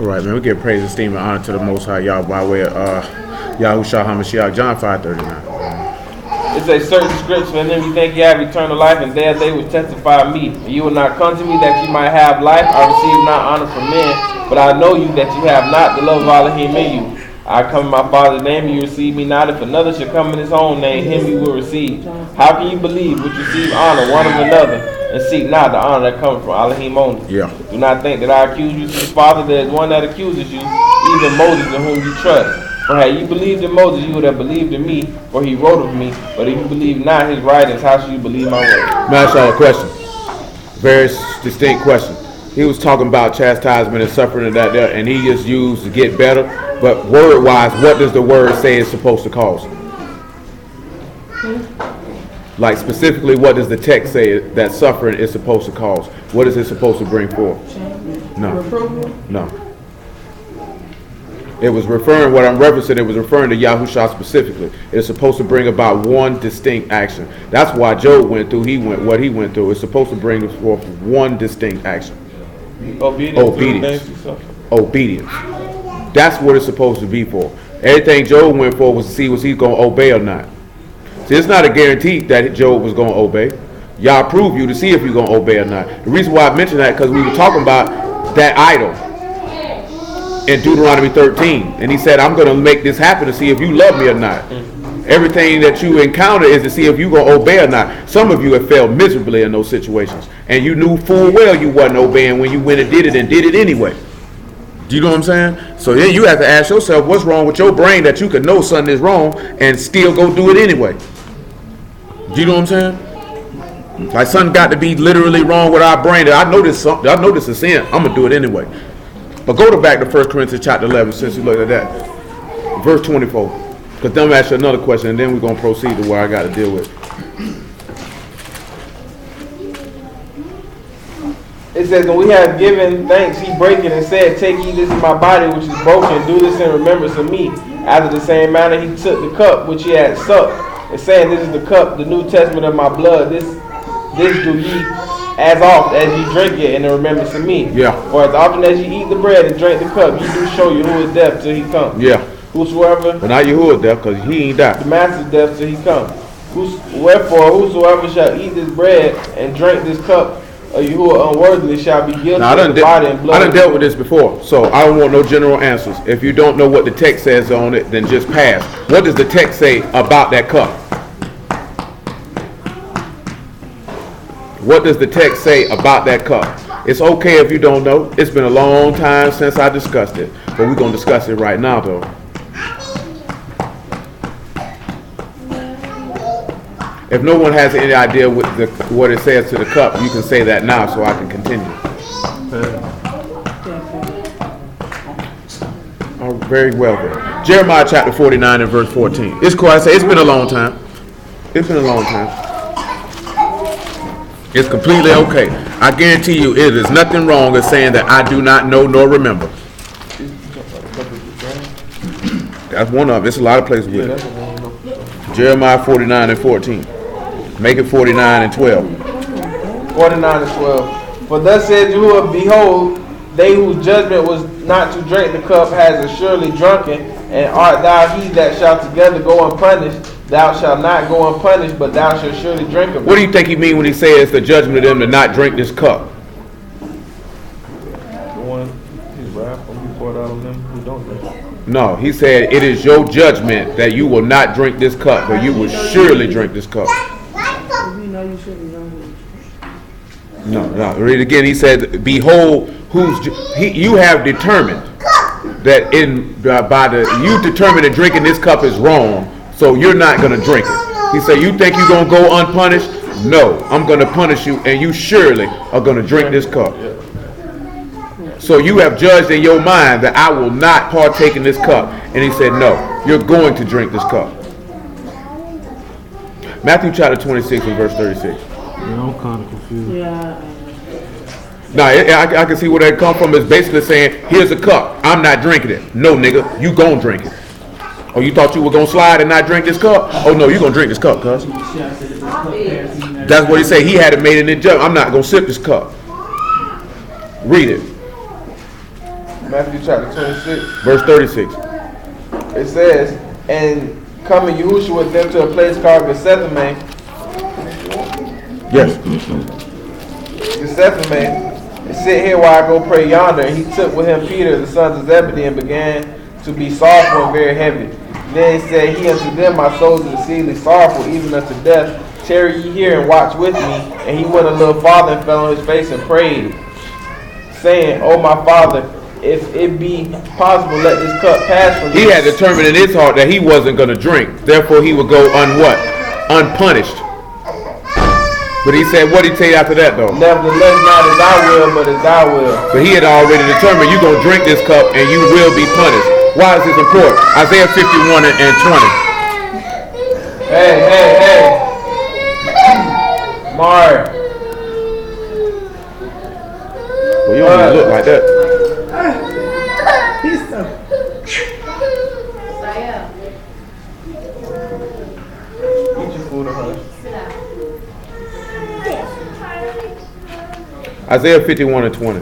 All right, man. We give praise, esteem, and honor to the Most High, y'all, by way of Yahushua HaMashiach, John 5:39. It's a certain scripture, and then we think you have eternal life, and there they will testify of me. And you will not come to me that you might have life. I receive not honor from men, but I know you that you have not the love of Elohim in you. I come in my Father's name, and you receive me not. If another should come in his own name, him you will receive. How can you believe which receive honor one of another, and seek not the honor that comes from Elohim only? Yeah. Do not think that I accuse you to the Father. There is one that accuses you, even Moses, in whom you trust. For had you believed in Moses, you would have believed in me, for he wrote of me. But if you believe not his writings, how should you believe my word? Let me ask y'all a question. Very distinct question. He was talking about chastisement and suffering and that there, and he just used to get better. But word-wise, what does the word say it's supposed to cause? Like specifically, what does the text say that suffering is supposed to cause? What is it supposed to bring forth? No. No. It was referring, what I'm referencing, it was referring to Yahushua specifically. It's supposed to bring about one distinct action. That's why Job went through what he went through. It's supposed to bring forth one distinct action. Obedience. Obedience. That's what it's supposed to be for. Everything Job went for was to see was he going to obey or not. See, it's not a guarantee that Job was going to obey. Y'all prove you to see if you're going to obey or not. The reason why I mentioned that because we were talking about that idol in Deuteronomy 13, and he said, I'm going to make this happen to see if you love me or not. Everything that you encounter is to see if you're going to obey or not. Some of you have failed miserably in those situations, and you knew full well you wasn't obeying when you went and did it anyway. Do you know what I'm saying? So then you have to ask yourself, what's wrong with your brain that you could know something is wrong and still go do it anyway? Do you know what I'm saying? Like something got to be literally wrong with our brain. I know this is sin. I'm gonna do it anyway. But go back to 1 Corinthians chapter 11 since you looked at that. Verse 24. Because then I'm going to ask you another question and then we're going to proceed to where I got to deal with. It says, and we have given thanks, he brake it and said, take ye, this is my body which is broken, do this in remembrance of me. After the same manner he took the cup which he had supped, and saying, this is the cup, the New Testament of my blood, this do ye as oft as ye drink it in the remembrance of me. Yeah. For as often as ye eat the bread and drink the cup, ye do show Yahuwah's death till he come. Yeah. Whosoever. But not Yahuwah's death, because he ain't died. The master's death till he come. Wherefore, whosoever shall eat this bread and drink this cup of Yahuwah unworthily shall be guilty of the body and blood. I done dealt with this before, so I don't want no general answers. If you don't know what the text says on it, then just pass. What does the text say about that cup? What does the text say about that cup? It's okay if you don't know. It's been a long time since I discussed it, but we're going to discuss it right now, though. If no one has any idea what it says to the cup, you can say that now so I can continue. Oh, very well then. Jeremiah chapter 49 and verse 14. It's cool. I say it's been a long time. It's been a long time. It's completely okay. I guarantee you it is nothing wrong with saying that I do not know nor remember. That's one of them. It's a lot of places with it. Jeremiah 49 and 14. Make it 49 and 12. 49 and 12. For thus said Yahuwah, behold, they whose judgment was not to drink the cup has assuredly drunken, and art thou he that shall together go unpunished? Thou shalt not go unpunished, but thou shalt surely drink of it. What do you think he mean when he says the judgment of them to not drink this cup? The one, his wrath will be poured out on them who don't drink. No, he said it is your judgment that you will not drink this cup, but you will surely drink this cup. No. Read it again. He said, behold, you have determined that you determined that drinking this cup is wrong, so you're not going to drink it. He said, you think you're going to go unpunished? No, I'm going to punish you, and you surely are going to drink this cup. So you have judged in your mind that I will not partake in this cup. And he said, no, you're going to drink this cup. Matthew chapter 26 and verse 36. I'm kind of confused. Yeah. Now, I can see where that come from. It's basically saying, here's a cup. I'm not drinking it. No, nigga, you gon' drink it. Oh, you thought you were going to slide and not drink this cup? Oh, no, you're going to drink this cup, cuz. That's what he said. He had it made in the judgment. I'm not going to sip this cup. Read it. Matthew chapter 26. Verse 36. It says, and coming Yahushua with them to a place called Gethsemane. Yes. Gethsemane. And sit here while I go pray yonder. And he took with him Peter, the sons of Zebedee, and began to be sorrowful and very heavy. Then said he unto them, my soul is exceedingly sorrowful, even unto death. Tarry ye here and watch with me. And he went a little farther and fell on his face and prayed, saying, O my Father, if it be possible, let this cup pass from me. He had determined in his heart that he wasn't going to drink. Therefore, he would go unpunished. But he said, what did he tell you after that, though? Nevertheless, not as I will, but as thou will. But he had already determined you're going to drink this cup and you will be punished. Why is this important? Isaiah 51 and 20. Hey. Mar. Well, you don't even look like that. He's so. Eat your food or hush. Isaiah 51 and 20.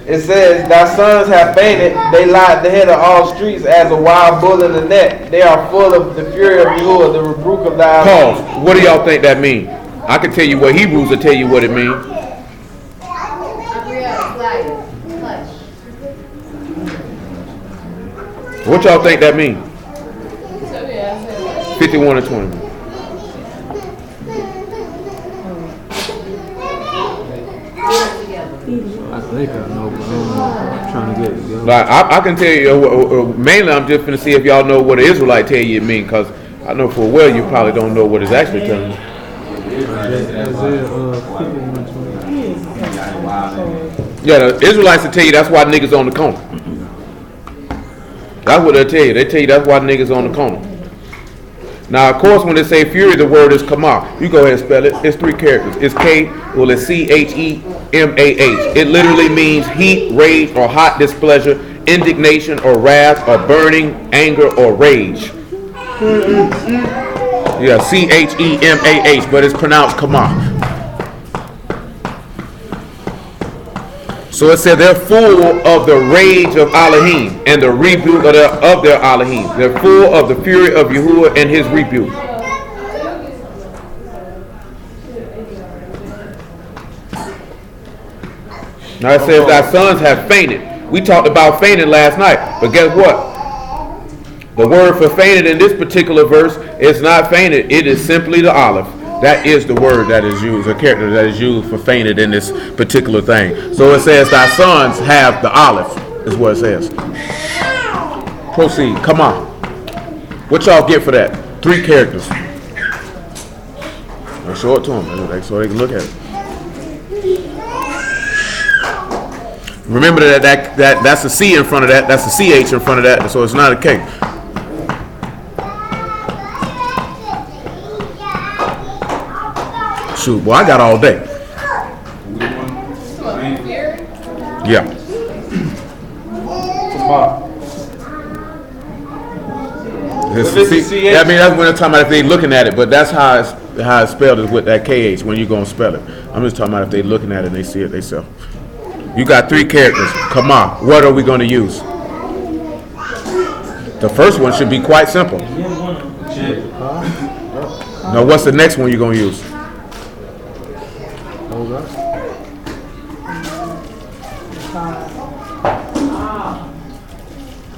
It says, thy sons have fainted, they lie at the head of all streets as a wild bull in the net. They are full of the fury of Yahuwah, the rebuke of thy Pause. What do y'all think that means? I can tell you what Hebrews will tell you what it means. What y'all think that means? 51 and 20. I think I know, but I'm trying to get it together. Like, I can tell you, mainly I'm just going to see if y'all know what an Israelite tell you it means, because I know for a well you probably don't know what it's actually telling you. Isaiah 51:20. Yeah, the Israelites will tell you that's why niggas on the corner. That's what they'll tell you. They tell you that's why niggas on the corner. Now, of course, when they say fury, the word is kamah. You go ahead and spell it. It's 3 characters. It's it's CHEMAH. It literally means heat, rage, or hot displeasure, indignation, or wrath, or burning, anger, or rage. Yeah, CHEMAH, but it's pronounced kamah. So it said they're full of the rage of Elohim and the rebuke of their Elohim. They're full of the fury of Yahuwah and his rebuke. Now it says thy sons have fainted. We talked about fainting last night, but guess what? The word for fainted in this particular verse is not fainted. It is simply the aleph. That is the word that is used, a character that is used for fainted in this particular thing. So it says, thy sons have the aleph, is what it says. Proceed. Come on. What y'all get for that? 3 characters. I'll show it to them so they can look at it. Remember that's a C in front of that. That's a CH in front of that, so it's not a K. Shoot, boy, I got all day. Yeah. I mean, that's when I'm talking about if they looking at it, but that's how it's spelled is with that KH when you're going to spell it. I'm just talking about if they looking at it and they see it themselves. You got 3 characters. Come on. What are we going to use? The first one should be quite simple. Now, what's the next one you're going to use?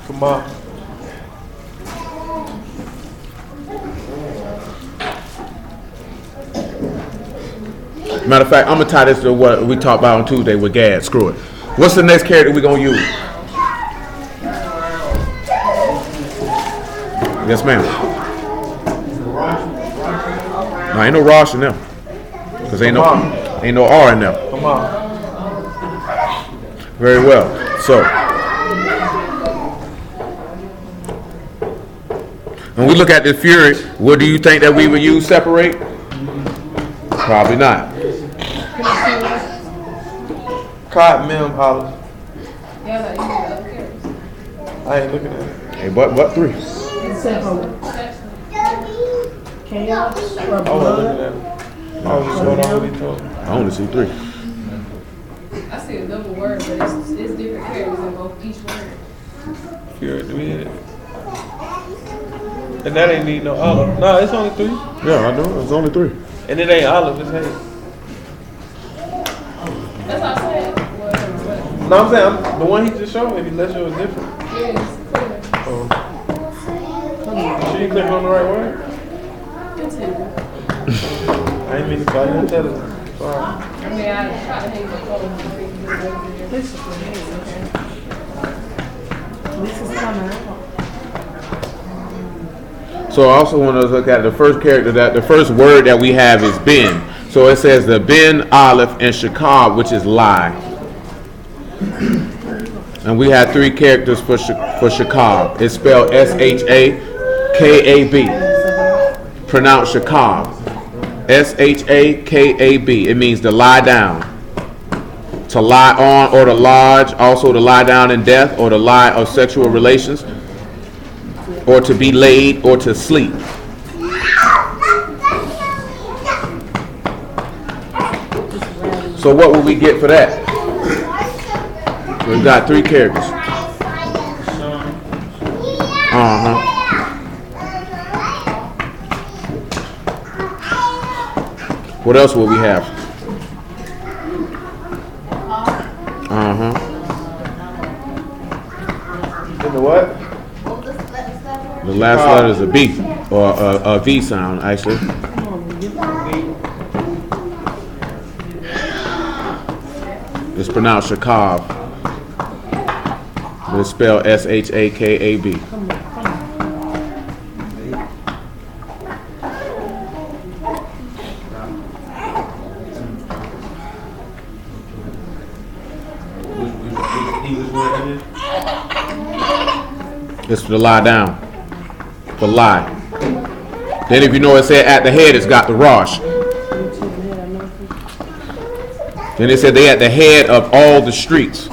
Come on. Matter of fact, I'm going to tie this to what we talked about on Tuesday with Gad. Screw it. What's the next character we're going to use? Yes, ma'am. No, ain't no Rosh in them. Because ain't no R in them. Come on. Very well. So, when we look at this fury, what do you think that we would use separate? Probably not. Cotton Mim Olive. I ain't looking at it. Hey, what 3? Chaos or I wasn't looking blood. at it. I was just going on what he told me. I only see 3. I see a double word, but it's different characters in both each word. Fury, do we hit it? And that ain't need no olive. No, it's only 3. Yeah, I know. It's only 3. And it ain't olive, it's hay. That's what I said. What? No, I'm saying the one he just showed me, let's show is different. Yes, clear. She ain't click on the right word. Continue. I ain't mean to call you intelligent. Sorry. I mean, I try to hang the phone. This is coming. So I also want to look at the first character, that the first word that we have is ben. So it says the ben, aleph, and shakab, which is lie. And we have 3 characters for shakab. It's spelled S-H-A-K-A-B. Pronounced shakab. S-H-A-K-A-B. It means to lie down, to lie on, or to lodge, also to lie down in death, or to lie of sexual relations, or to be laid, or to sleep. So what will we get for that? We've got 3 characters. What else will we have? In the what? The last letter is a B, or a V sound, actually. It's pronounced shakab, but it's spelled S-H-A-K-A-B. It's to lie down, for lie. Then if you know it said at the head, it's got the Rosh. Then it said they at the head of all the streets,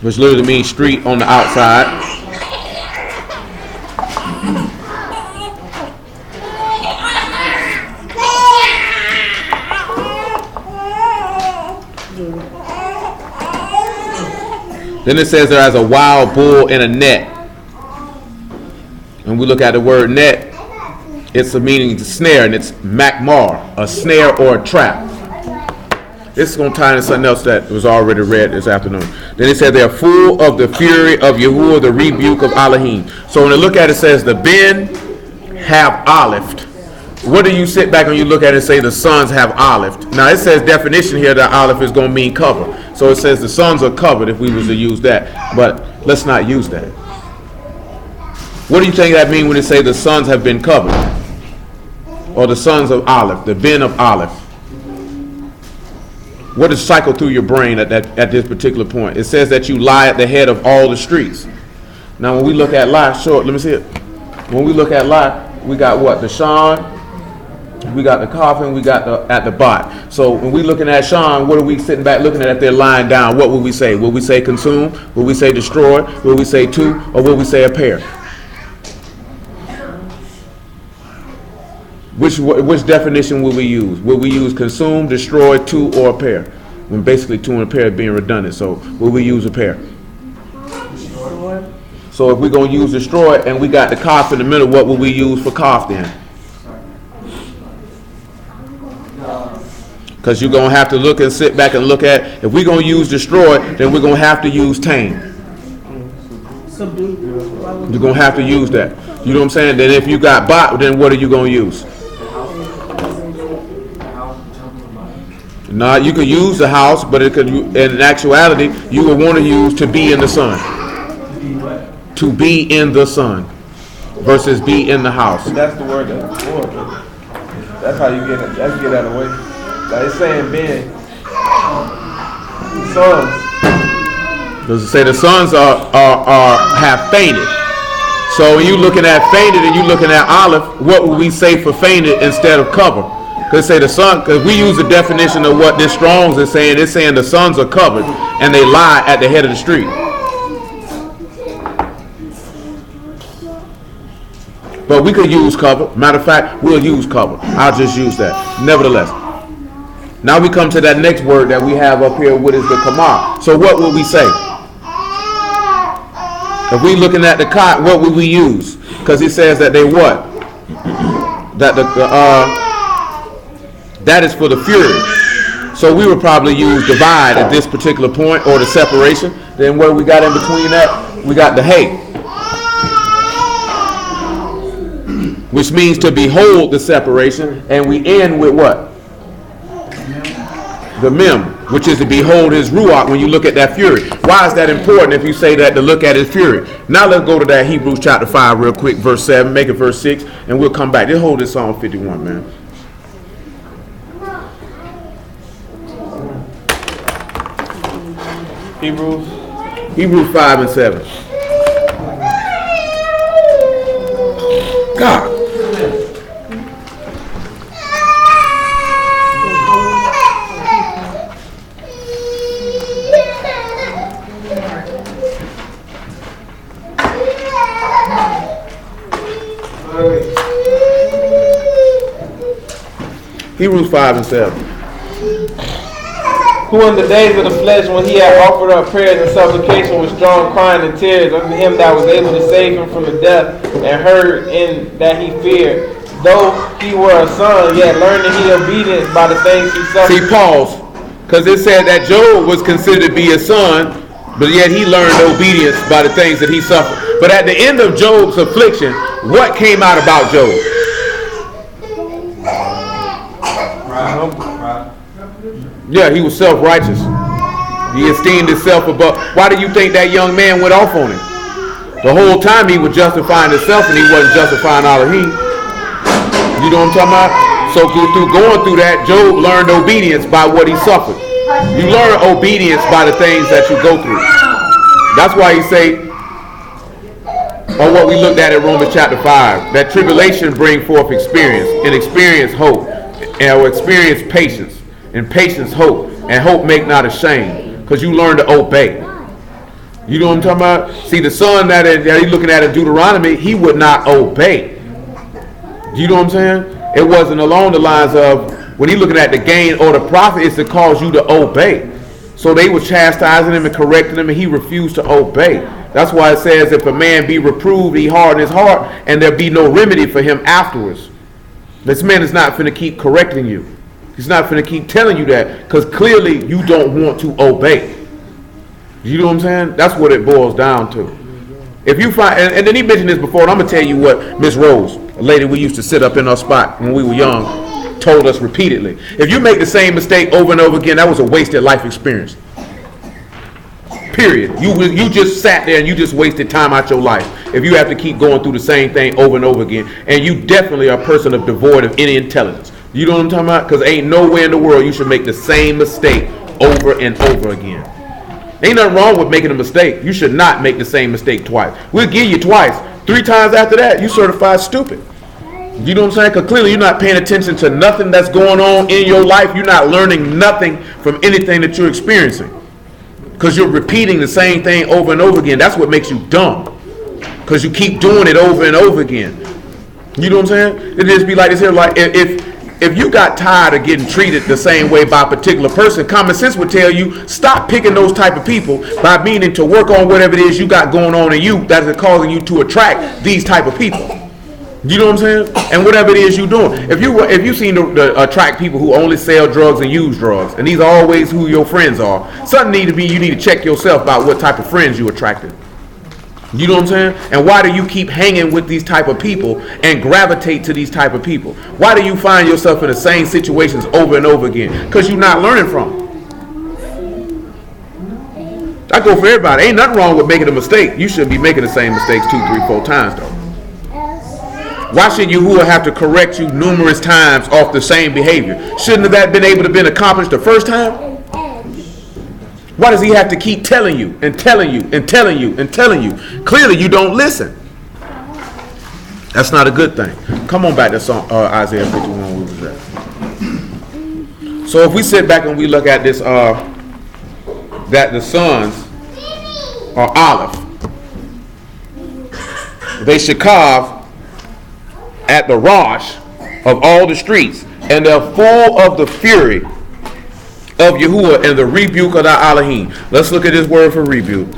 which literally means street on the outside. Then it says there as a wild bull in a net. And we look at the word net, it's a meaning to snare, and it's makmar, a snare or a trap. This is going to tie into something else that was already read this afternoon. Then it said they are full of the fury of Yahuwah, the rebuke of Elohim. So when you look at it, it says the ben have olived. What do you sit back and you look at it and say the sons have olived? Now it says definition here that olive is going to mean cover. So it says the sons are covered if we was to use that. But let's not use that. What do you think that means when it say the sons have been covered? Or the sons of olive, the ben of olive? What is cycle through your brain at this particular point? It says that you lie at the head of all the streets. Now when we look at lie, let me see it. When we look at lie, we got what? The Shan, we got the coffin, we got the at the bot. So when we looking at Shan, what are we sitting back looking at if they're lying down? What will we say? Will we say consume? Will we say destroy? Will we say two? Or will we say a pair? Which definition will we use? Will we use consume, destroy, two, or a pair? When basically two and a pair are being redundant. So will we use a pair? So if we're going to use destroy and we got the cough in the middle, what will we use for cough then? Because you're going to have to look and sit back and look at, if we're going to use destroy, then we're going to have to use tame. You're going to have to use that. You know what I'm saying? Then if you got bot, then what are you going to use? No, you could use the house, but it could, in actuality, you would want to use to be in the sun. To be in the sun versus be in the house. That's the word that's for. That's how you get it. That's get out of the way. Like it's saying Ben. Sons. Does it say the sons are have fainted? So when you looking at fainted and you looking at olive, what would we say for fainted instead of cover? Because say the son, because we use the definition of what this Strong's is saying. It's saying the sons are covered and they lie at the head of the street. But we could use cover. Matter of fact, we'll use cover. I'll just use that. Nevertheless. Now we come to that next word that we have up here, what is the kamar. So what will we say? If we looking at the cot, what will we use? Because he says that they what? That that is for the fury. So we would probably use divide at this particular point, or the separation. Then what we got in between that? We got the hay, which means to behold the separation, and we end with what? The mem, which is to behold his ruach when you look at that fury. Why is that important if you say that to look at his fury? Now let's go to that Hebrews chapter 5 real quick, verse 7, make it verse 6, and we'll come back. Just hold this Psalm 51, man. Hebrews 5 and 7. God. Hebrews 5 and 7. Who in the days of the flesh, when he had offered up prayers and supplication with strong crying and tears unto him that was able to save him from the death, and heard in that he feared, though he were a son, yet learned he obedience by the things he suffered. See, pause, because it said that Job was considered to be a son, but yet he learned obedience by the things that he suffered. But at the end of Job's affliction, what came out about Job? Yeah, he was self-righteous. He esteemed himself above. Why do you think that young man went off on him? The whole time he was justifying himself, and he wasn't justifying Elohim. You know what I'm talking about? So through going through that, Job learned obedience by what he suffered. You learn obedience by the things that you go through. That's why he say, or what we looked at in Romans chapter 5, that tribulation bring forth experience, and experience hope, and experience patience. And patience hope, and hope make not ashamed, because you learn to obey. You know what I'm talking about? See, the son that he's looking at in Deuteronomy, he would not obey. You know what I'm saying? It wasn't along the lines of, when he's looking at the gain or the profit, it's to cause you to obey. So they were chastising him and correcting him, and he refused to obey. That's why it says, if a man be reproved, he harden his heart, and there be no remedy for him afterwards. This man is not finna keep correcting you. He's not going to keep telling you that, because clearly you don't want to obey. You know what I'm saying? That's what it boils down to. If you find, and then he mentioned this before, and I'm going to tell you what Miss Rose, a lady we used to sit up in our spot when we were young, told us repeatedly. If you make the same mistake over and over again, that was a wasted life experience. Period. You just sat there and you just wasted time out your life if you have to keep going through the same thing over and over again. And you definitely are a person of devoid of any intelligence. You know what I'm talking about? Because ain't nowhere in the world you should make the same mistake over and over again. Ain't nothing wrong with making a mistake. You should not make the same mistake twice. We'll give you twice. 3 times after that, you certified stupid. You know what I'm saying? Because clearly you're not paying attention to nothing that's going on in your life. You're not learning nothing from anything that you're experiencing. Because you're repeating the same thing over and over again. That's what makes you dumb. Because you keep doing it over and over again. You know what I'm saying? It just be like this here, like if you got tired of getting treated the same way by a particular person, common sense would tell you, stop picking those type of people by meaning to work on whatever it is you got going on in you that is causing you to attract these type of people. You know what I'm saying? And whatever it is you're doing. If you seem to attract people who only sell drugs and use drugs, and these are always who your friends are, something you need to check yourself about what type of friends you attracted. You know what I'm saying? And why do you keep hanging with these type of people and gravitate to these type of people? Why do you find yourself in the same situations over and over again? Because you're not learning from them. I go for everybody. Ain't nothing wrong with making a mistake. You shouldn't be making the same mistakes 2, 3, 4 times though. Why should Yahuwah have to correct you numerous times off the same behavior? Shouldn't have that been able to been accomplished the first time? Why does he have to keep telling you and telling you and telling you and telling you? Clearly you don't listen. That's not a good thing. Come on back to Isaiah 51 where we was at. So if we sit back and we look at this, that the sons are Aleph. They Shekav at the Rosh of all the streets, and they're full of the fury of Yahuwah and the rebuke of the Elohim. Let's look at this word for rebuke.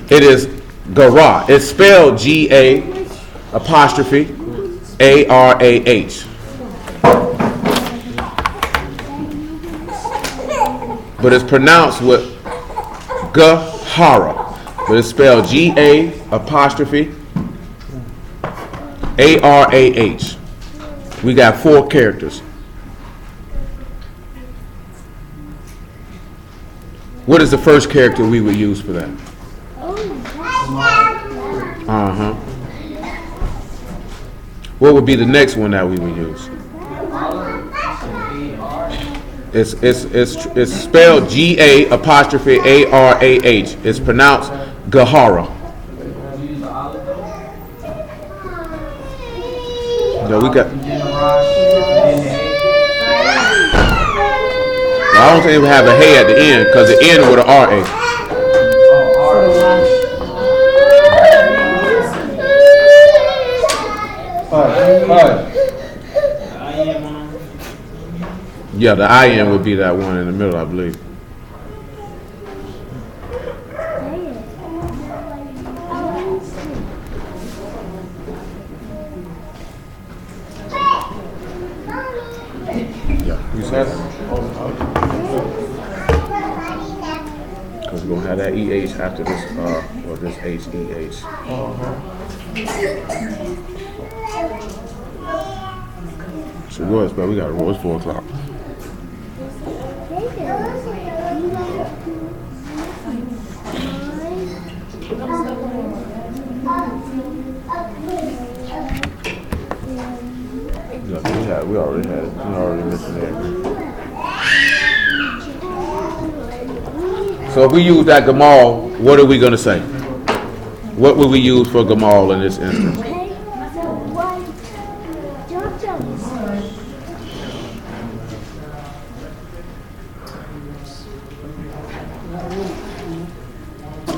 It is Garah. It's spelled G-A''Arah. But it's pronounced with Gahara. But it's spelled G-A''Arah. We got 4 characters. What is the first character we would use for that? What would be the next one that we would use? It's spelled G-A''Arah. It's pronounced Gahara. No, we got. I don't think we have a hey at the end because the end with an R-A. Yeah, the I-N would be that one in the middle, I believe. Yeah, you said because we're going to have that EH after this, or this H-E-H. So yours, but we got to roll. It's 4 o'clock. Yeah, we already had it. We already mentioned it. So if we use that Gamal, what are we going to say? What would we use for Gamal in this instance?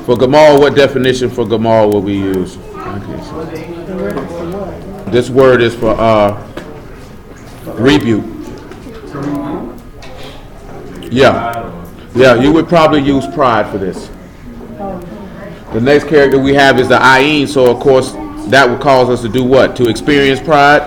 For Gamal, what definition for Gamal would we use? This word is for rebuke. Yeah, you would probably use pride for this. The next character we have is the Ayin, so of course that would cause us to do what? To experience pride?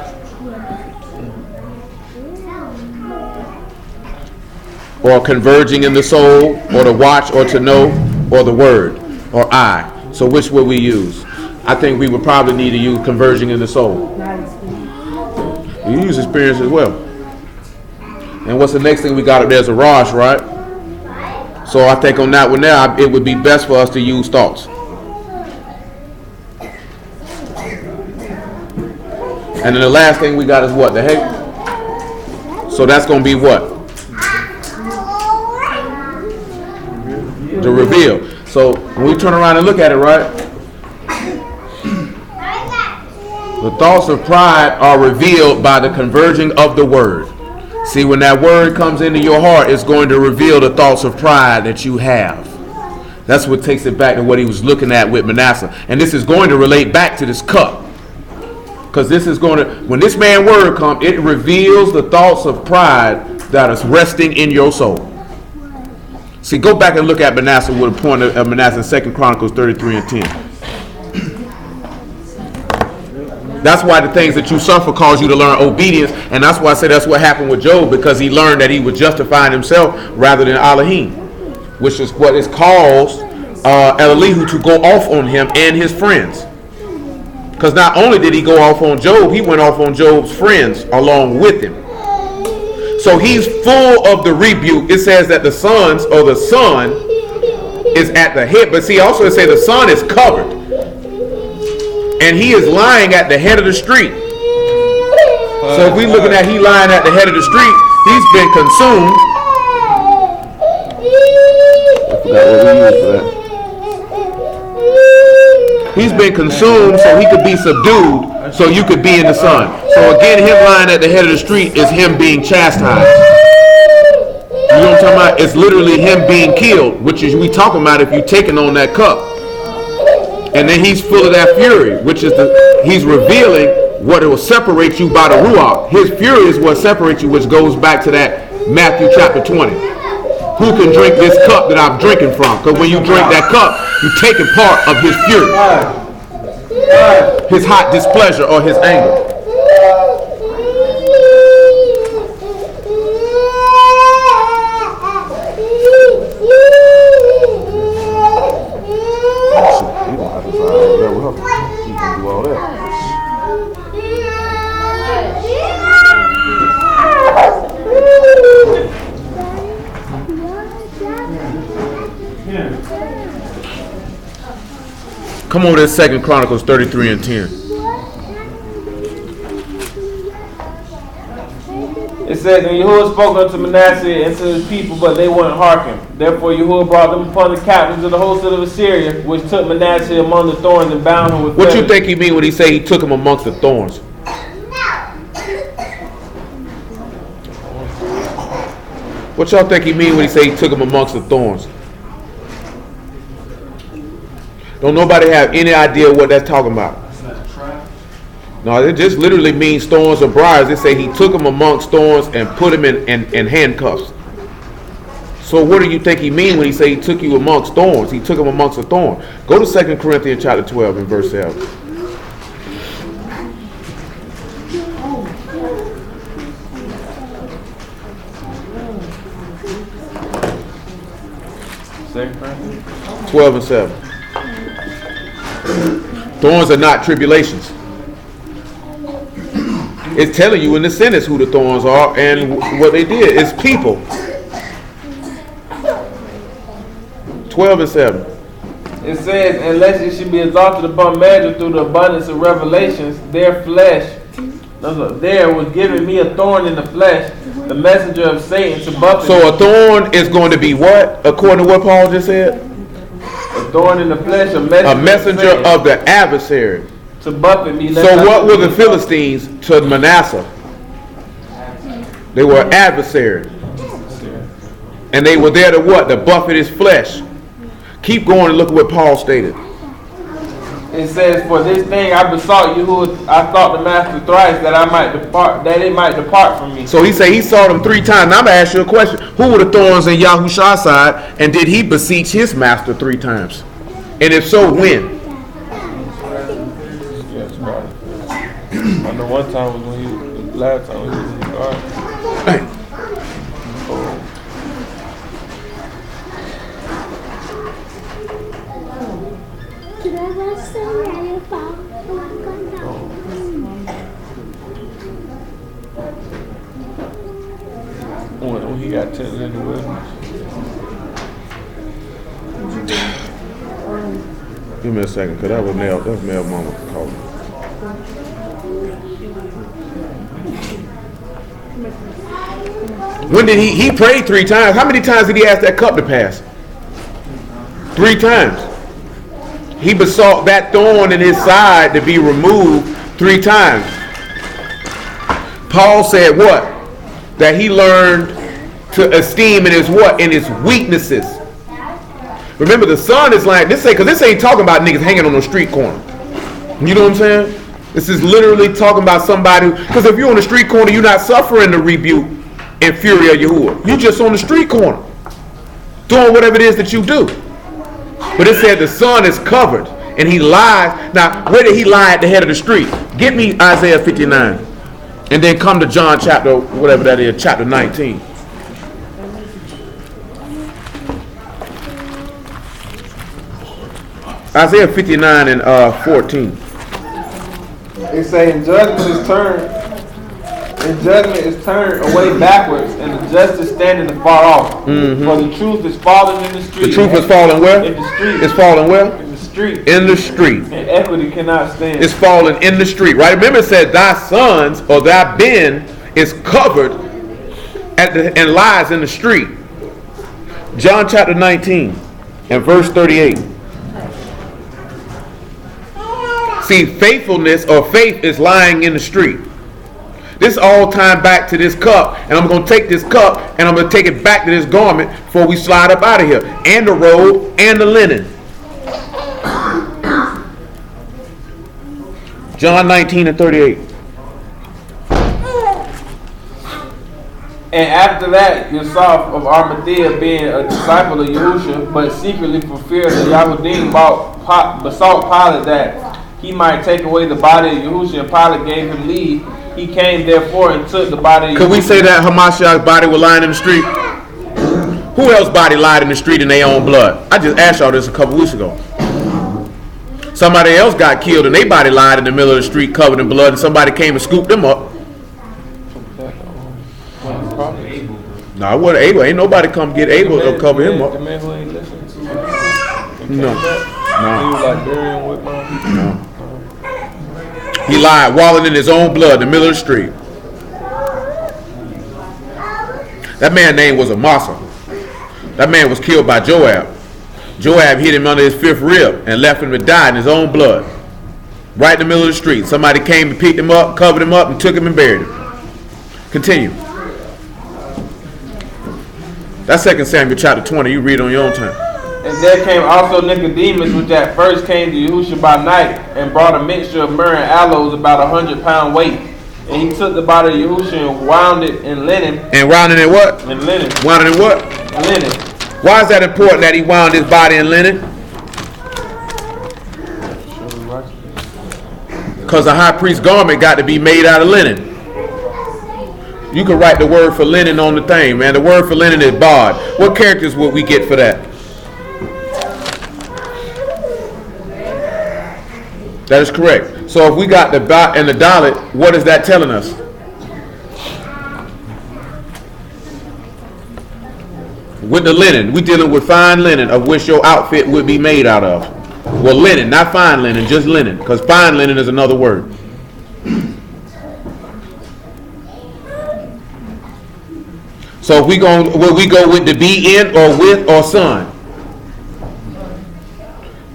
Or converging in the soul, or to watch, or to know, or the word, or I. So which would we use? I think we would probably need to use converging in the soul. We use experience as well. And what's the next thing we got? There's a Rosh, right? So I think on that one there, it would be best for us to use thoughts. And then the last thing we got is what? The heck? So that's going to be what? The reveal. So when we turn around and look at it, right? The thoughts of pride are revealed by the converging of the word. See, when that word comes into your heart, it's going to reveal the thoughts of pride that you have. That's what takes it back to what he was looking at with Manasseh. And this is going to relate back to this cup. Because this is going to, when this man word comes, it reveals the thoughts of pride that is resting in your soul. See, go back and look at Manasseh with a point of Manasseh in 2 Chronicles 33 and 10. That's why the things that you suffer cause you to learn obedience. And that's why I say that's what happened with Job, because he learned that he was justifying himself rather than Elohim, which is what is caused Elihu to go off on him and his friends. Because not only did he go off on Job, he went off on Job's friends along with him. So he's full of the rebuke. It says that the sons, or the son, is at the head. But see, also it says the son is covered. And he is lying at the head of the street. So if we're looking at he lying at the head of the street, he's been consumed. I forgot what we used for that. He's been consumed so he could be subdued, so you could be in the sun. So again, him lying at the head of the street is him being chastised. You know what I'm talking about? It's literally him being killed, which is we talking about if you're taking on that cup. And then he's full of that fury, which is he's revealing what it will separate you by the Ruach. His fury is what separates you, which goes back to that Matthew chapter 20. Who can drink this cup that I'm drinking from? Because when you drink that cup, you're taking part of his fury, his hot displeasure or his anger. Come over to 2 Chronicles 33 and 10. It says, and Yahuwah spoke unto Manasseh and to his people, but they wouldn't hearken. Therefore Yahuwah brought them upon the captains of the host of Assyria, which took Manasseh among the thorns and bound him with What fetters. you think he mean when he say he took him amongst the thorns? What y'all think he mean when he say he took him amongst the thorns? Don't nobody have any idea what that's talking about. No, it just literally means thorns or briars. They say he took him amongst thorns and put him in handcuffs. So what do you think he mean when he say he took you amongst thorns? He took him amongst a thorn. Go to 2 Corinthians chapter 12 and verse 7. Second Corinthians? 12 and 7. Thorns are not tribulations. It's telling you in the sentence who the thorns are and what they did. It's people. 12 and 7. It says, unless it should be exalted above measure through the abundance of revelations, there was given me a thorn in the flesh, the messenger of Satan to buffet. So a thorn is going to be what? According to what Paul just said? A thorn in the flesh, a messenger of the adversary. To buffet me. So what were the Philistines to Manasseh? They were adversary. And they were there to what? To buffet his flesh. Keep going and look at what Paul stated. It says, for this thing I besought you, who I sought the master thrice, that I might depart, that it might depart from me. So he said he sought him 3 times. Now I'm going to ask you a question. Who were the thorns in Yahushua's side, and did he beseech his master 3 times? And if so, when? Yes, right. I know one time was when last time he was in the garden. When he got tempted in the wilderness. Give me a second, because that was Mel Mama calling. When did he prayed 3 times? How many times did he ask that cup to pass? 3 times. He besought that thorn in his side to be removed 3 times. Paul said what? That he learned to esteem in his what? In his weaknesses. Remember, the son is like, because this ain't talking about niggas hanging on the street corner. You know what I'm saying? This is literally talking about somebody because if you're on the street corner, you're not suffering the rebuke and fury of Yahuwah. You just on the street corner doing whatever it is that you do. But it said the son is covered and he lies. Now, where did he lie at the head of the street? Get me Isaiah 59 and then come to John chapter, whatever that is, chapter 19. Isaiah 59 and 14. It say, and judgment is turned away backwards, and the justice standing afar off. Mm-hmm. For the truth is fallen in the street. The truth is falling where? In the street. It's falling where? In the street. In the street. And equity cannot stand. It's falling in the street, right? Remember it said, thy sons or thy ben is covered and lies in the street. John chapter 19 and verse 38. See, faithfulness or faith is lying in the street. This all time back to this cup, and I'm going to take this cup and I'm going to take it back to this garment before we slide up out of here, and the robe and the linen. John 19 and 38. And after that, Yosef of Arimathea, being a disciple of Yahusha, but secretly for fear of the Yahudim, besought Pilate that he might take away the body of Yahusha, and Pilate gave him leave. He came therefore and took the body of Could we Yahusha. say that Hamashiach's body was lying in the street? Who else body lied in the street in their own blood? I just asked y'all this a couple weeks ago. Somebody else got killed and they body lied in the middle of the street covered in blood, and somebody came and scooped them up. No, I wasn't able. Ain't nobody come get Abel to cover him up. The man who ain't listening to you. No. He was like burying with mine. No. He lied, wallowing in his own blood in the middle of the street. That man's name was Amasa. That man was killed by Joab. Joab hit him under his fifth rib and left him to die in his own blood. Right in the middle of the street. Somebody came and picked him up, covered him up, and took him and buried him. Continue. That's 2 Samuel chapter 20. You read on your own time. And there came also Nicodemus, which at first came to Yahusha by night, and brought a mixture of myrrh and aloes about 100-pound weight. And he took the body of Yahusha and wound it in linen. And wound it in what? In linen. Wound it in what? Linen. Why is that important that he wound his body in linen? Because the high priest's garment got to be made out of linen. You can write the word for linen on the thing, man. The word for linen is bod. What characters would we get for that? That is correct. So if we got the ba and the dalet, what is that telling us? With the linen, we're dealing with fine linen, of which your outfit would be made out of. Well, linen, not fine linen, just linen, because fine linen is another word. So if will we go with the be in or with or son?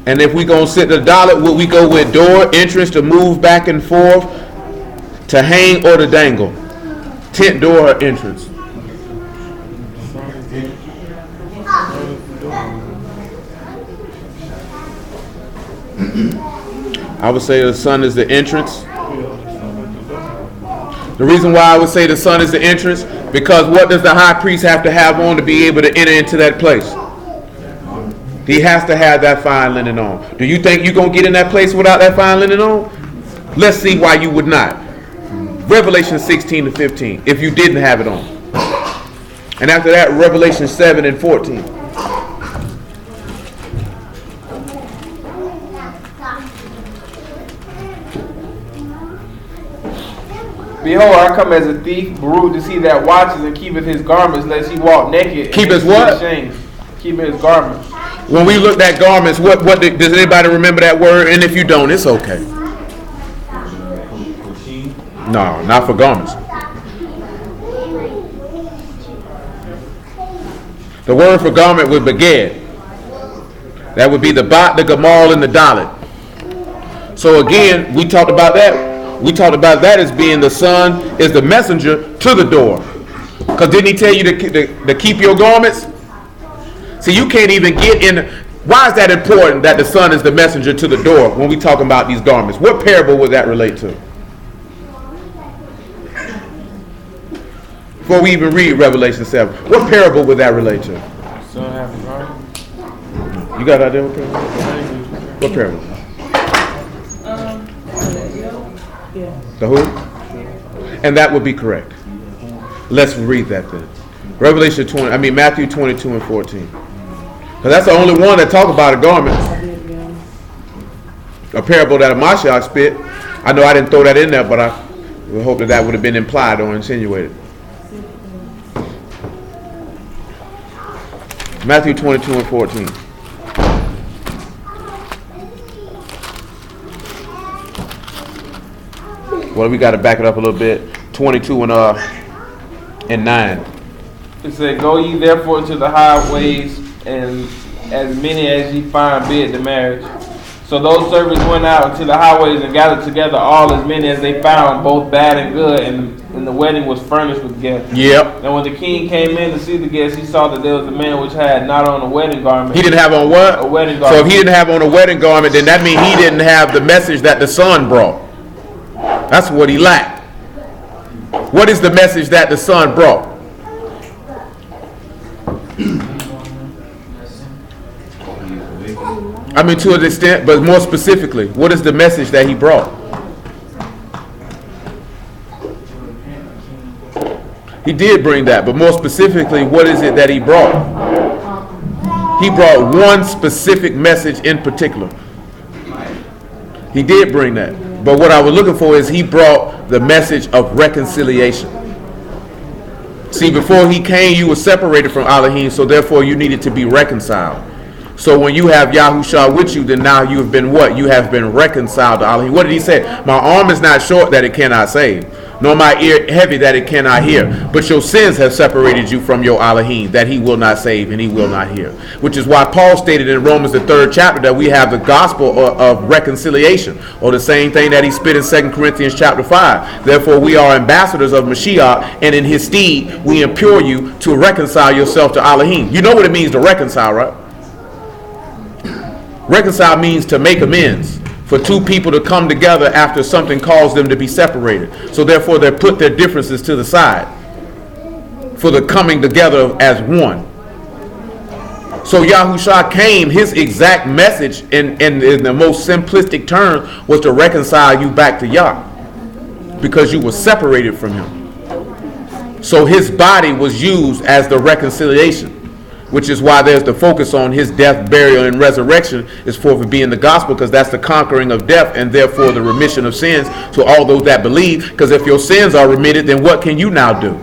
And if we gonna sit the dalet, will we go with door, entrance, to move back and forth, to hang or to dangle? Tent, door, or entrance? I would say the sun is the entrance. The reason why I would say the sun is the entrance, because what does the high priest have to have on to be able to enter into that place? He has to have that fine linen on. Do you think you're going to get in that place without that fine linen on? Let's see why you would not. Revelation 16 to 15, if you didn't have it on. And after that, Revelation 7 and 14. Behold, I come as a thief, Baruch, to see that watches and keepeth his garments, lest he walk naked. Keep his what? Keep his garments. When we looked at garments, what does anybody remember that word? And if you don't, it's okay. No, not for garments. The word for garment was beged. That would be the bat, the gamal, and the dalet. So again, we talked about that. We talked about that as being the son is the messenger to the door. Because didn't he tell you to keep your garments? See, you can't even get in. Why is that important that the son is the messenger to the door when we talking about these garments? What parable would that relate to? Before we even read Revelation 7, what parable would that relate to? Son have a garment. You got an idea what parable? What parable? The who? And that would be correct. Let's read that then. Matthew 22 and 14. Because that's the only one that talks about a garment. A parable that a Mashiach spit. I know I didn't throw that in there, but I would hope that would have been implied or insinuated. Matthew 22 and 14. Well, we got to back it up a little bit. 22 and 9. It said, "Go ye therefore into the highways, and as many as ye find bid the marriage." So those servants went out into the highways and gathered together all as many as they found, both bad and good, and the wedding was furnished with guests. Yep. And when the king came in to see the guests, he saw that there was a man which had not on a wedding garment. He didn't have on what? A wedding garment. So if he didn't have on a wedding garment, then that means he didn't have the message that the son brought. That's what he lacked. What is the message that the Son brought? I mean, to an extent, but more specifically, what is the message that he brought? He did bring that, but more specifically, what is it that he brought? He brought one specific message in particular. He did bring that. But what I was looking for is he brought the message of reconciliation. See, before he came, you were separated from Elohim, so therefore you needed to be reconciled. So when you have Yahushua with you, then now you have been what? You have been reconciled to Elohim. What did he say? My arm is not short that it cannot save, nor my ear heavy that it cannot hear. But your sins have separated you from your Elohim, that he will not save and he will not hear. Which is why Paul stated in Romans the 3rd chapter that we have the gospel of reconciliation, or the same thing that he spit in 2 Corinthians chapter 5. Therefore we are ambassadors of Mashiach, and in his stead we implore you to reconcile yourself to Elohim. You know what it means to reconcile, right? Reconcile means to make amends, for two people to come together after something caused them to be separated. So therefore they put their differences to the side for the coming together as one. So Yahushua came, his exact message in the most simplistic terms was to reconcile you back to Yah, because you were separated from him. So his body was used as the reconciliation, which is why there's the focus on his death, burial, and resurrection is for being the gospel, because that's the conquering of death and therefore the remission of sins to all those that believe. Because if your sins are remitted, then what can you now do?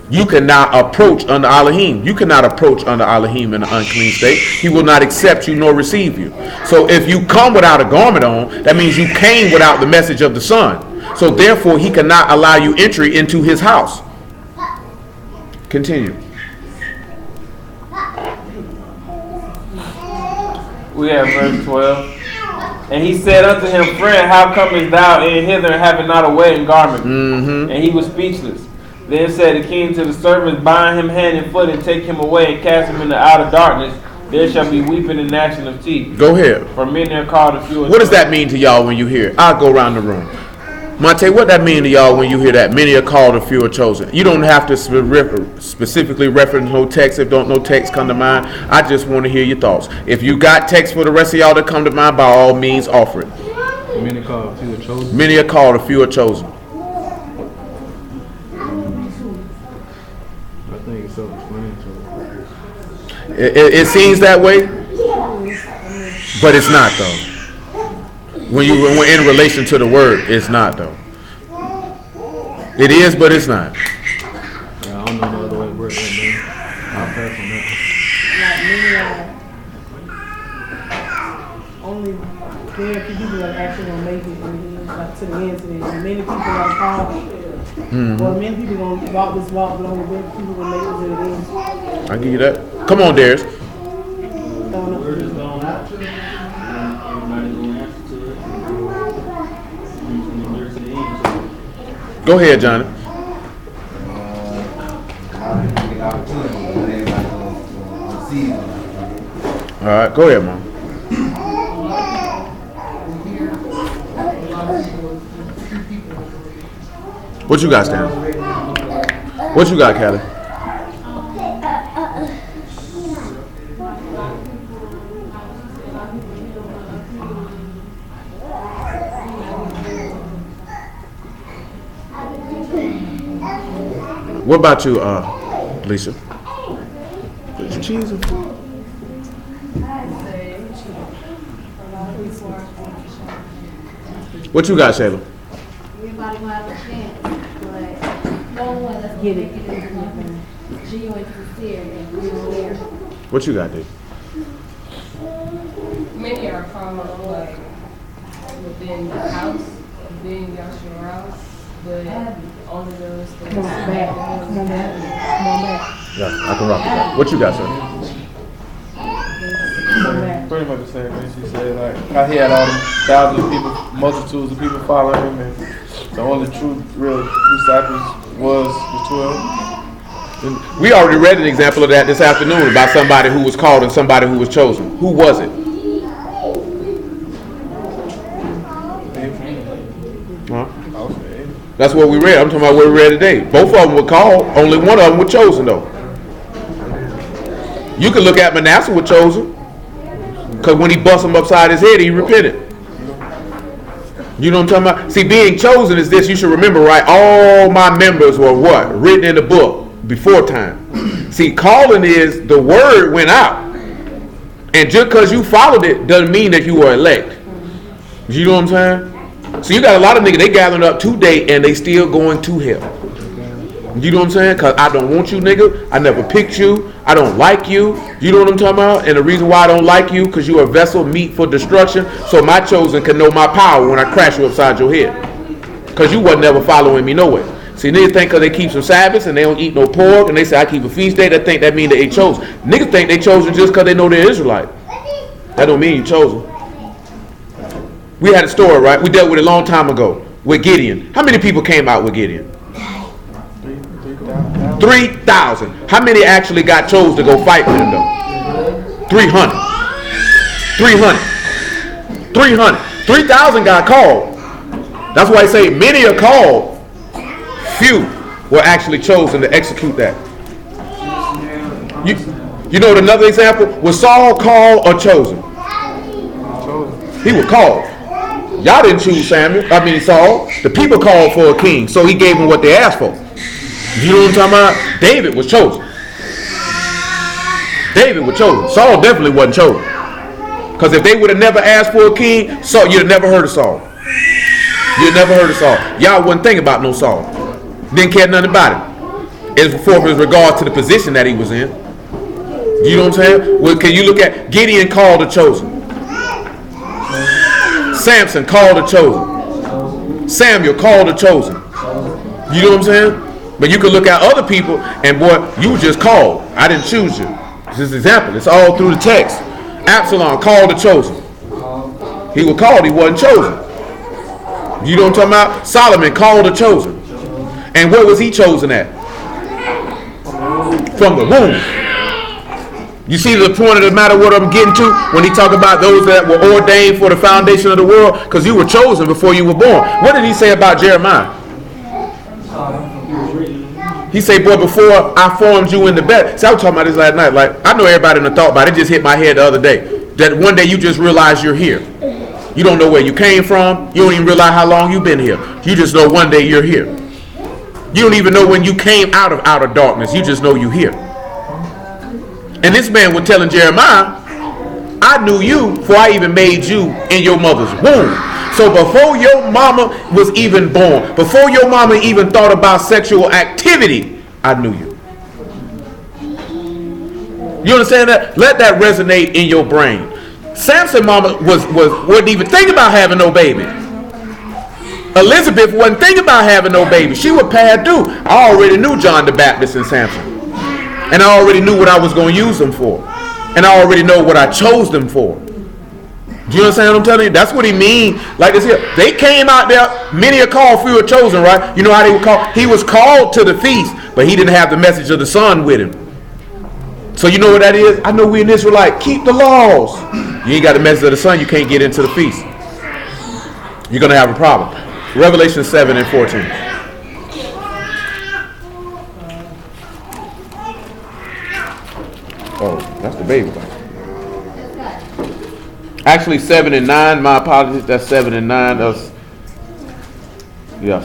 You cannot approach under Elohim. You cannot approach under Elohim in an unclean state. He will not accept you nor receive you. So if you come without a garment on, that means you came without the message of the Son. So therefore he cannot allow you entry into his house. Continue. We have verse 12. And he said unto him, Friend, how comest thou in hither having not a wedding garment? And he was speechless. Then said the king to the servants, Bind him hand and foot and take him away and cast him into outer darkness. There shall be weeping and gnashing of teeth. Go ahead. For many are called, a few are What does chosen. that mean to y'all when you hear it? I'll go around the room. Monte, what that mean to y'all when you hear that? Many are called, a few are chosen. You don't have to specifically reference no text. If no text come to mind, I just want to hear your thoughts. If you got text for the rest of y'all to come to mind, by all means, offer it. Many called, few are chosen. Many are called, a few are chosen. I think it's self-explanatory. It seems that way, but it's not though. When we're in relation to the word, it's not though. It is, but it's not. Yeah, I don't know no other way to work that, man. I'll pass on that. Like many only very few people are actually gonna make it like to the end to this. Many people are called. Well, many people gonna walk this walk, but only very people gonna make it to the end. I'll give you that. Come on, Darius. Word is gone out. Everybody's gonna answer to it. And there's the end. Go ahead, Johnny. All right, go ahead, Mom. What you got, Stan? What you got, Kelly? What about you, Lisa? Put your cheese in. What you got, Shayla? Everybody will have a chance, but no one that's Get going it. to make it as genuine, sincere, and real clear. What you got, Dave? Many are called like within the house, within Yahshua's house, but only those that Come on back. Come on back. Come on back. Yeah, I can rock with that. What you got, sir? Come on back. Pretty much the same thing she said. Like, how he had all them thousands of people, multitudes of people following him, and the only true, real disciples was the 12. We already read an example of that this afternoon about somebody who was called and somebody who was chosen. Who was it? Huh? That's what we read. I'm talking about what we read today. Both of them were called. Only one of them was chosen, though. You can look at Manasseh was chosen. Because when he bust him upside his head, he repented. You know what I'm talking about? See, being chosen is this. You should remember, right? All my members were what? Written in the book before time. See, calling is the word went out. And just because you followed it doesn't mean that you were elect. You know what I'm saying? So you got a lot of niggas, they gathering up today and they still going to hell. You know what I'm saying? Because I don't want you, nigga. I never picked you. I don't like you. You know what I'm talking about? And the reason why I don't like you, because you're a vessel meet for destruction. So my chosen can know my power when I crash you upside your head. Because you wasn't ever following me no way. See, niggas think because they keep some Sabbaths and they don't eat no pork and they say I keep a feast day, they think that mean that they chosen. Niggas think they chosen just because they know they're Israelite. That don't mean you chosen. We had a story, right? We dealt with it a long time ago with Gideon. How many people came out with Gideon? 3,000. How many actually got chose to go fight with him though? 300. 3,000 got called. That's why I say many are called. Few were actually chosen to execute that. You know another example? Was Saul called or chosen? He was called. Y'all didn't choose Saul. The people called for a king, so he gave them what they asked for. You know what I'm talking about? David was chosen. Saul definitely wasn't chosen. Because if they would have never asked for a king, Saul, you'd have never heard of Saul. Y'all wouldn't think about no Saul. Didn't care nothing about it. As for his regard to the position that he was in. You know what I'm saying? Well, can you look at Gideon called the chosen? Samson called the chosen. Samuel called the chosen. You know what I'm saying? But you can look at other people and boy, you were just called. I didn't choose you. This is an example. It's all through the text. Absalom called the chosen. He was called, he wasn't chosen. You know what I'm talking about? Solomon called the chosen. And where was he chosen at? From the womb. You see the point of the matter what I'm getting to when he talk about those that were ordained for the foundation of the world? Because you were chosen before you were born. What did he say about Jeremiah? He say, boy, before I formed you in the bed. See, I was talking about this last night. Like, I know everybody in the thought about it. It just hit my head the other day. That one day you just realize you're here. You don't know where you came from. You don't even realize how long you've been here. You just know one day you're here. You don't even know when you came out of outer darkness. You just know you're here. And this man was telling Jeremiah, I knew you before I even made you in your mother's womb. So before your mama was even born, before your mama even thought about sexual activity, I knew you. You understand that? Let that resonate in your brain. Samson's mama wouldn't even think about having no baby. Elizabeth wasn't thinking about having no baby. She was past due. I already knew John the Baptist and Samson. And I already knew what I was going to use them for. And I already know what I chose them for. Do you understand what I'm telling you? That's what he mean. Like this here. They came out there. Many are called, few are chosen, right? You know how they were called? He was called to the feast, but he didn't have the message of the Son with him. So you know what that is? I know we in Israelite. Keep the laws. You ain't got the message of the Son, you can't get into the feast. You're going to have a problem. Revelation 7 and 14. Oh, that's the baby. Actually, 7 and 9. My apologies. That's 7 and 9. That's,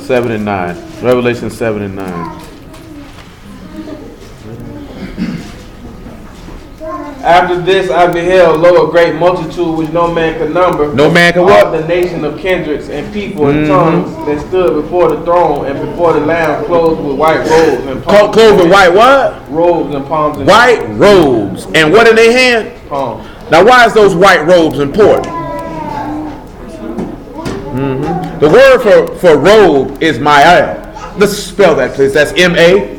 7 and 9. Revelation 7 and 9. After this I beheld, lo, a great multitude which no man could number. No man could what? All the nation of kindreds and people and tongues that stood before the throne and before the Lamb, clothed with white robes and palms. Clothed with white what? Robes and palms. And white robes. And what in their hand? Palms. Now why is those white robes important? The word for robe is ma'al. Let's spell that, please. That's M-A.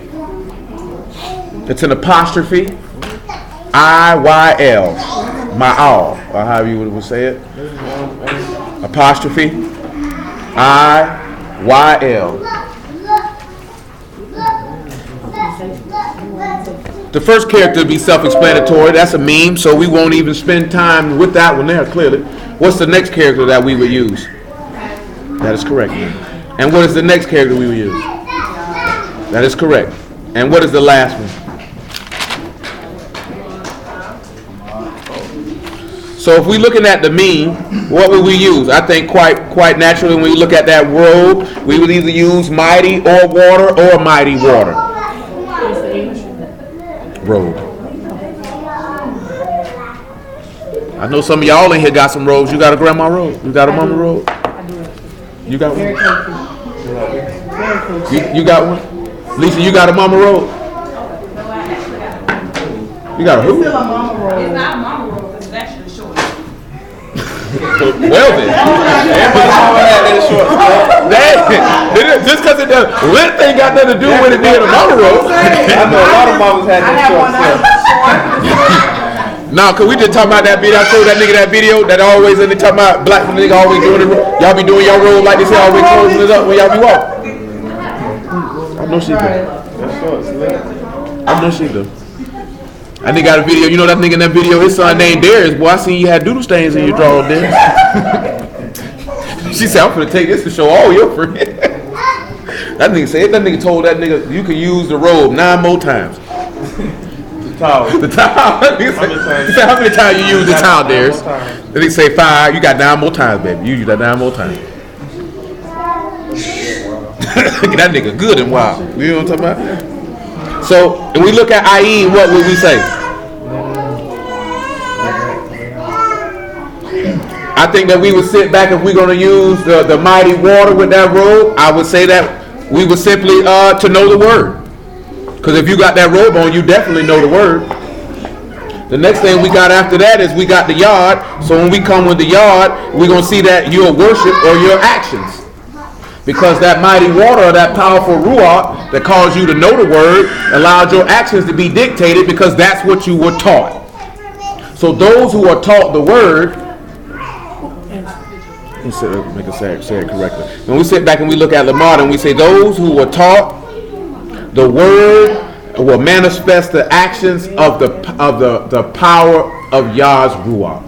It's an apostrophe. I-Y-L. Ma'al. Or however you would say it. Apostrophe. I-Y-L. The first character to be self-explanatory. That's a meme, so we won't even spend time with that one there, clearly. What's the next character that we would use? That is correct. And what is the next character we will use? That is correct. And what is the last one? So if we're looking at the mean, what would we use? I think quite naturally when we look at that robe, we would either use mighty or water or mighty water. Robe. I know some of y'all in here got some robes. You got a grandma robe? You got a mama robe? You got one? You got one? Lisa, you got a mama robe? You got a who? Still a mama robe. It's not a mama robe, it's actually short. Well then. Just because it does, length ain't got nothing to do with it being a mama robe. I know a lot of mamas had I that have short one stuff. Nah, cause we just talking about that video. I told that nigga that video that always in the talking about black nigga always doing it. Y'all be doing your robe like this, y'all always closing it up when y'all be walking. I know she do. That short slim. I know she do. I nigga got a video. You know that nigga in that video? His son named Darius. Boy, I seen you had doodle stains in your drawers, Darius. She said, "I'm gonna take this to show all your friends." That nigga said. That nigga told that nigga you can use the robe 9 more times. The towel. The towel. He said, "How many times you use the towel, Darius?" Then he say 5. You got 9 more times, baby. You use that 9 more times. That nigga good and wild. You know what I'm talking about? So, if we look at Ayin, what would we say? I think that we would sit back if we're going to use the mighty water with that robe. I would say that we would simply to know the word. Because if you got that robe on, you definitely know the word. The next thing we got after that is we got the yard. So when we come with the yard, we're going to see that your worship or your actions. Because that mighty water, or that powerful ruach that caused you to know the word, allowed your actions to be dictated because that's what you were taught. So those who are taught the word, make it say it correctly. When we sit back and we look at Lamar and we say those who were taught the word will manifest the actions of the power of Yah's ruach.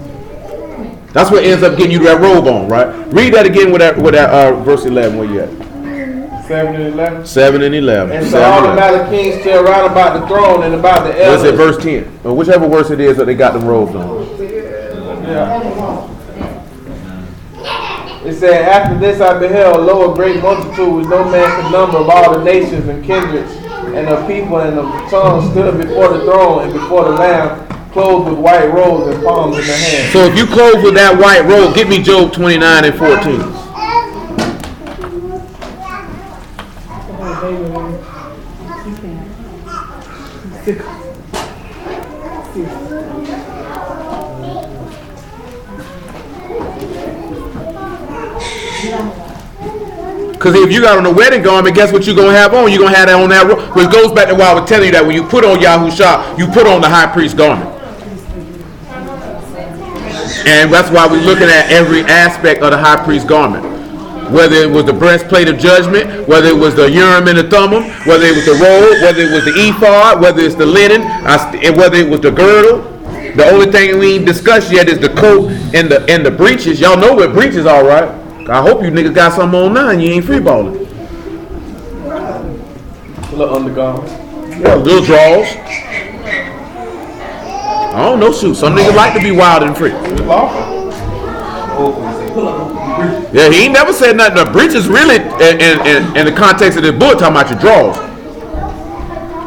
That's what ends up getting you that robe on, right? Read that again with that verse 11. Where you at? 7 and 11. 7 and 11. And so all the Malachians still round about the throne and about the elders. What's it, verse 10? Or whichever verse it is that they got them robes on. Yeah. It said, after this I beheld, lo, a great multitude which no man could number of all the nations and kindreds and of people and of tongues stood before the throne and before the Lamb, clothed with white robes and palms in their hands. So if you clothe with that white robe, give me Job 29 and 14. Because if you got on a wedding garment, guess what you're going to have on? You're going to have that on that robe. Which goes back to what I was telling you that when you put on Yahushua, you put on the high priest garment. And that's why we're looking at every aspect of the high priest garment. Whether it was the breastplate of judgment, whether it was the Urim and the Thummim, whether it was the robe, whether it was the ephod, whether it's the linen, whether it was the girdle. The only thing we ain't discussed yet is the coat and the breeches. Y'all know what breeches are, right? I hope you niggas got something on now and you ain't free balling. A little undergarment. Yeah, little draws. I don't know, shoot. Some niggas like to be wild and free. Yeah, he ain't never said nothing. The breeches really, in the context of this book, talking about your draws.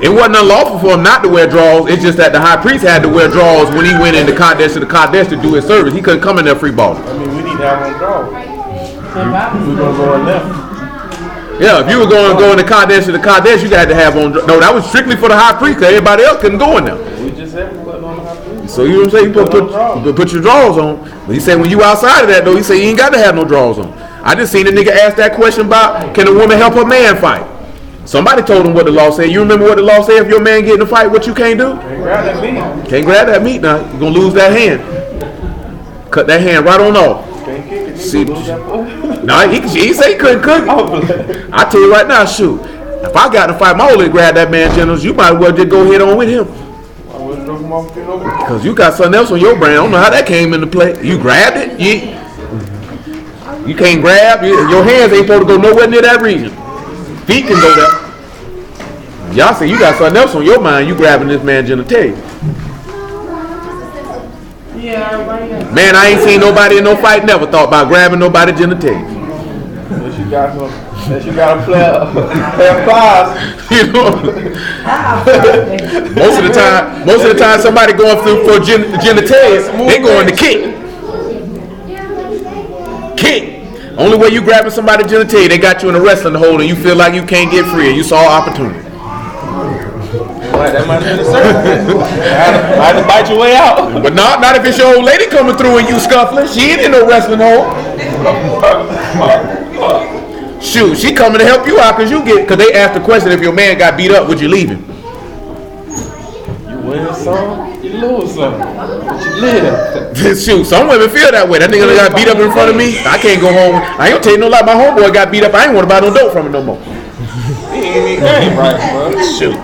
It wasn't unlawful for him not to wear drawers. It's just that the high priest had to wear drawers when he went into Kadesh to the Kadesh to do his service. He couldn't come in there free balling. I mean, we need to have on drawers. We're going to go on left. Yeah, if you were going to go into Kadesh to the Kadesh, you had to have on. No, that was strictly for the high priest, because everybody else couldn't go in there. We just said we put on the high priest. So you know what I'm saying? You put your drawers on. But he said when you outside of that though, he said you ain't got to have no drawers on. I just seen a nigga ask that question about can a woman help a man fight? Somebody told him what the law said. You remember what the law said? If your man get in a fight, what you can't do? Can't grab that meat. Can't grab that meat now. You're gonna lose that hand. Cut that hand right on off. Can't kick it. See, Lose that foot. no, he say he couldn't cook. I tell you right now, shoot. If I got to fight my only grab that man genitals, you might as well just go head on with him. Because you got something else on your brain. I don't know how that came into play. You grabbed it? You can't grab. Your hands ain't supposed to go nowhere near that region. Feet can go there. Y'all say you got something else on your mind. You grabbing this man's genitalia. Yeah, everybody else. Man, I ain't seen nobody in no fight never thought about grabbing nobody's genitalia. Unless you got a player class. You know, most of the time, somebody going through for genitalia, they going to kick. Only way you grabbing somebody's genitalia, they got you in a wrestling hold, and you feel like you can't get free, and you saw opportunity. That might have been a circumstance. I had to bite your way out. But not if it's your old lady coming through and you scuffling. She ain't in no wrestling hole. Shoot, she coming to help you out because they asked the question, if your man got beat up, would you leave him? You win some, you lose some, but you live. Shoot, some women feel that way. That nigga got beat up in front of me. I can't go home. I ain't gonna tell you no lie. My homeboy got beat up. I ain't want to buy no dope from him no more. He ain't right, bro. Shoot.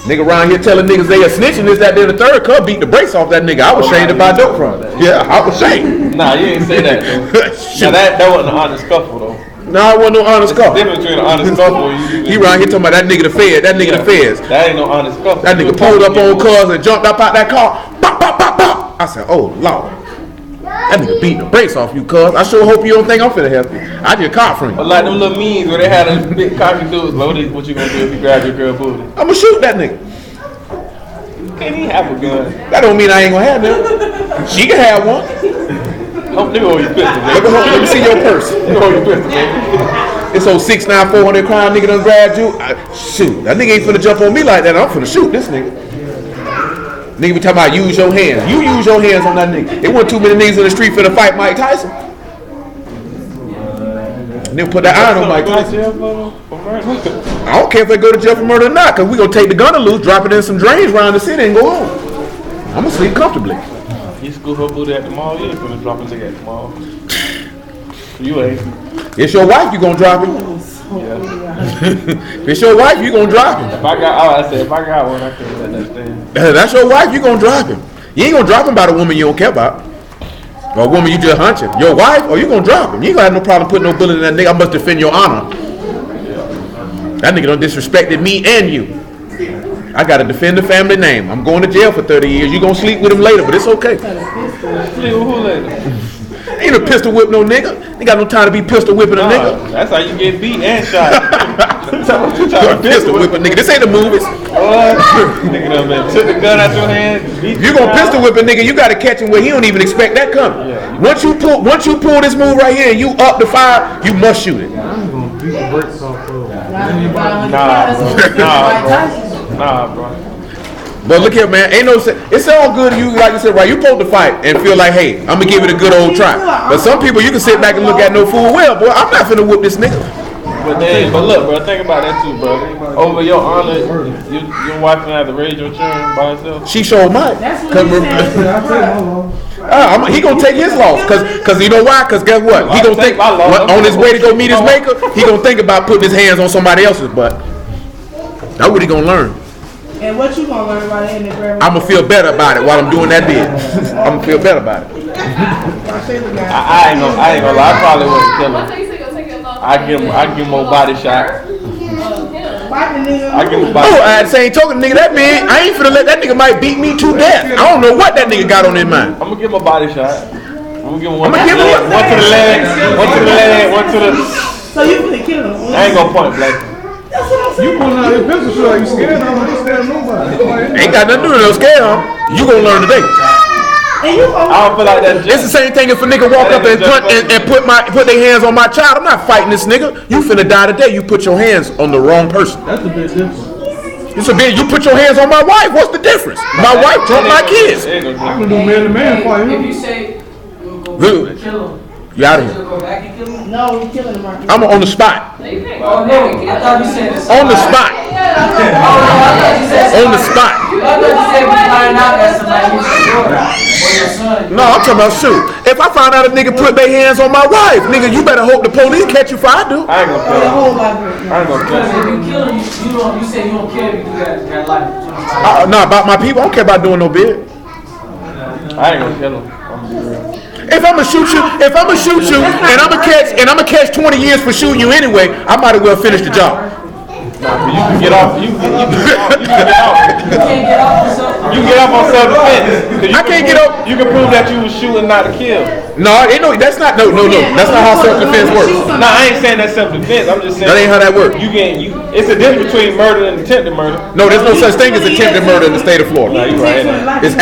Nigga around here telling niggas they are snitching this, that, then the third cub beat the brakes off that nigga. I was ashamed to buy dope from him. Yeah, I was ashamed. Nah, you ain't say that though. Now that wasn't an honest scuffle though. Nah, I wasn't no honest There's a scuffle. difference between an honest scuffle and you. He around here talking about that nigga the feds. That nigga the feds. That ain't no honest scuffle. That nigga pulled up on cuz and jumped up out that car. Pop, pop, pop, pop. I said, oh Lord. That nigga beat the brakes off you, cuz. I sure hope you don't think I'm finna help you. I just caught from you. But like them little memes where they had a big cocky dudes, like, what you gonna do if you grab your girl booty? I'ma shoot that nigga. Can't even have a gun. That don't mean I ain't gonna have none. She can have one. Hope nigga hold your pistol, man. Let me see your purse. You hold your pistol, man. This old 6'9", 400 crime nigga done grabbed you. Shoot, that nigga ain't finna jump on me like that. I'm finna shoot this nigga. Nigga be talking about use your hands. You use your hands on that nigga. It wasn't too many niggas in the street finna fight Mike Tyson. And then put that iron on Mike Tyson. I don't care if they go to jail for murder or not, cause we gonna take the gun loose, drop it in some drains around the city and go home. I'ma sleep comfortably. You school her booty at the mall, you ain't finna drop a nigga at the mall. You ain't. It's your wife, you gonna drop him. If it's your wife, you gonna drop him. If I got one, I couldn't let that stand. That's your wife, you gonna drop him. You ain't gonna drop him by the woman you don't care about. Or a woman you just hunching. Your wife, or you gonna drop him. You ain't gonna have no problem putting no bullet in that nigga. I must defend your honor. That nigga done disrespected me and you. I gotta defend the family name. I'm going to jail for 30 years. You gonna sleep with him later, but it's okay. Sleep with who later? Ain't a pistol whip no nigga. Ain't got no time to be pistol whipping a nigga. That's how you get beat and shot. Pistol whip a nigga. This ain't the movies. Nigga done man. Took the gun out your hand. You gonna pistol whip a nigga, you gotta catch him where he don't even expect that coming. Yeah. Once you pull this move right here and you up the fire, you must shoot it. I'm gonna beat the brakes off of Nah, bro. But look here, man. Ain't no. It's all good. You like you said, right? You supposed to fight and feel like, hey, I'm gonna give it a good old try. But some people, you can sit back and look at no fool well, boy. I'm not finna whoop this nigga. But look, bro. Think about that too, bro. Over your honor, your wife gonna have to raise your children by herself. She showed mine. That's what he said. He gonna take his loss, cause you know why? Cause guess what? He gonna think on his way to go meet his maker. He gonna think about putting his hands on somebody else's butt. That's what he gonna learn. And what you gonna learn about it in the grammar? I'm gonna feel better about it while I'm doing that bid. I'm gonna feel better about it. I ain't gonna lie. I probably wouldn't kill him. I give him more body shots. I give him a body. Oh, I ain't talking to nigga that man. I ain't finna let that nigga might beat me to death. I don't know what that nigga got on his mind. I'm gonna give him a body shot. I'm gonna give him one. I'ma give him one to the leg, one to the leg, one to the. So you finna kill him? I ain't gonna point blank. That's what I'm saying. You pulling out your pistol, so like you scared of him, you scared of nobody. Ain't got nothing to do with no scare him. You gonna learn today. And you gonna I don't feel like that's It's the same thing if a nigga walk up and put their hands on my child. I'm not fighting this nigga. You finna die today. You put your hands on the wrong person. That's a bit different. It's a bit. You put your hands on my wife. What's the difference? My wife drunk my kids. I can do man to man fight. If you say we'll go Good. kill him, You out of you'll here. go back and kill him. No, you killing him, Marcus. I'm on the spot. Oh no, I thought you said this. On the spot. Oh no, I thought you said. On the spot. I thought you said we find out that somebody was your daughter or your son. No, I'm talking about shoot. If I find out a nigga put their hands on my wife, nigga, you better hope the police catch you if I do. I ain't gonna kill The him. whole library. I ain't gonna kill Because him. if you kill him, you say you don't care if you do that life. No, about my people, I don't care about doing no bid. I ain't gonna kill him. I'm gonna be real. If I'm gonna shoot you, and I'm gonna catch 20 years for shooting you anyway, I might as well finish the job. You can get off. You can get off. You can't get off on something. You can get off on self-defense. I can't get off. You can prove that you was shooting, not to kill. No, that's not. No. That's not how self-defense works. No, I ain't saying that's self-defense. I'm just saying That ain't how that works. It's a difference between murder and attempted murder. No, there's no such thing as attempted murder in the state of Florida. No, you right. It's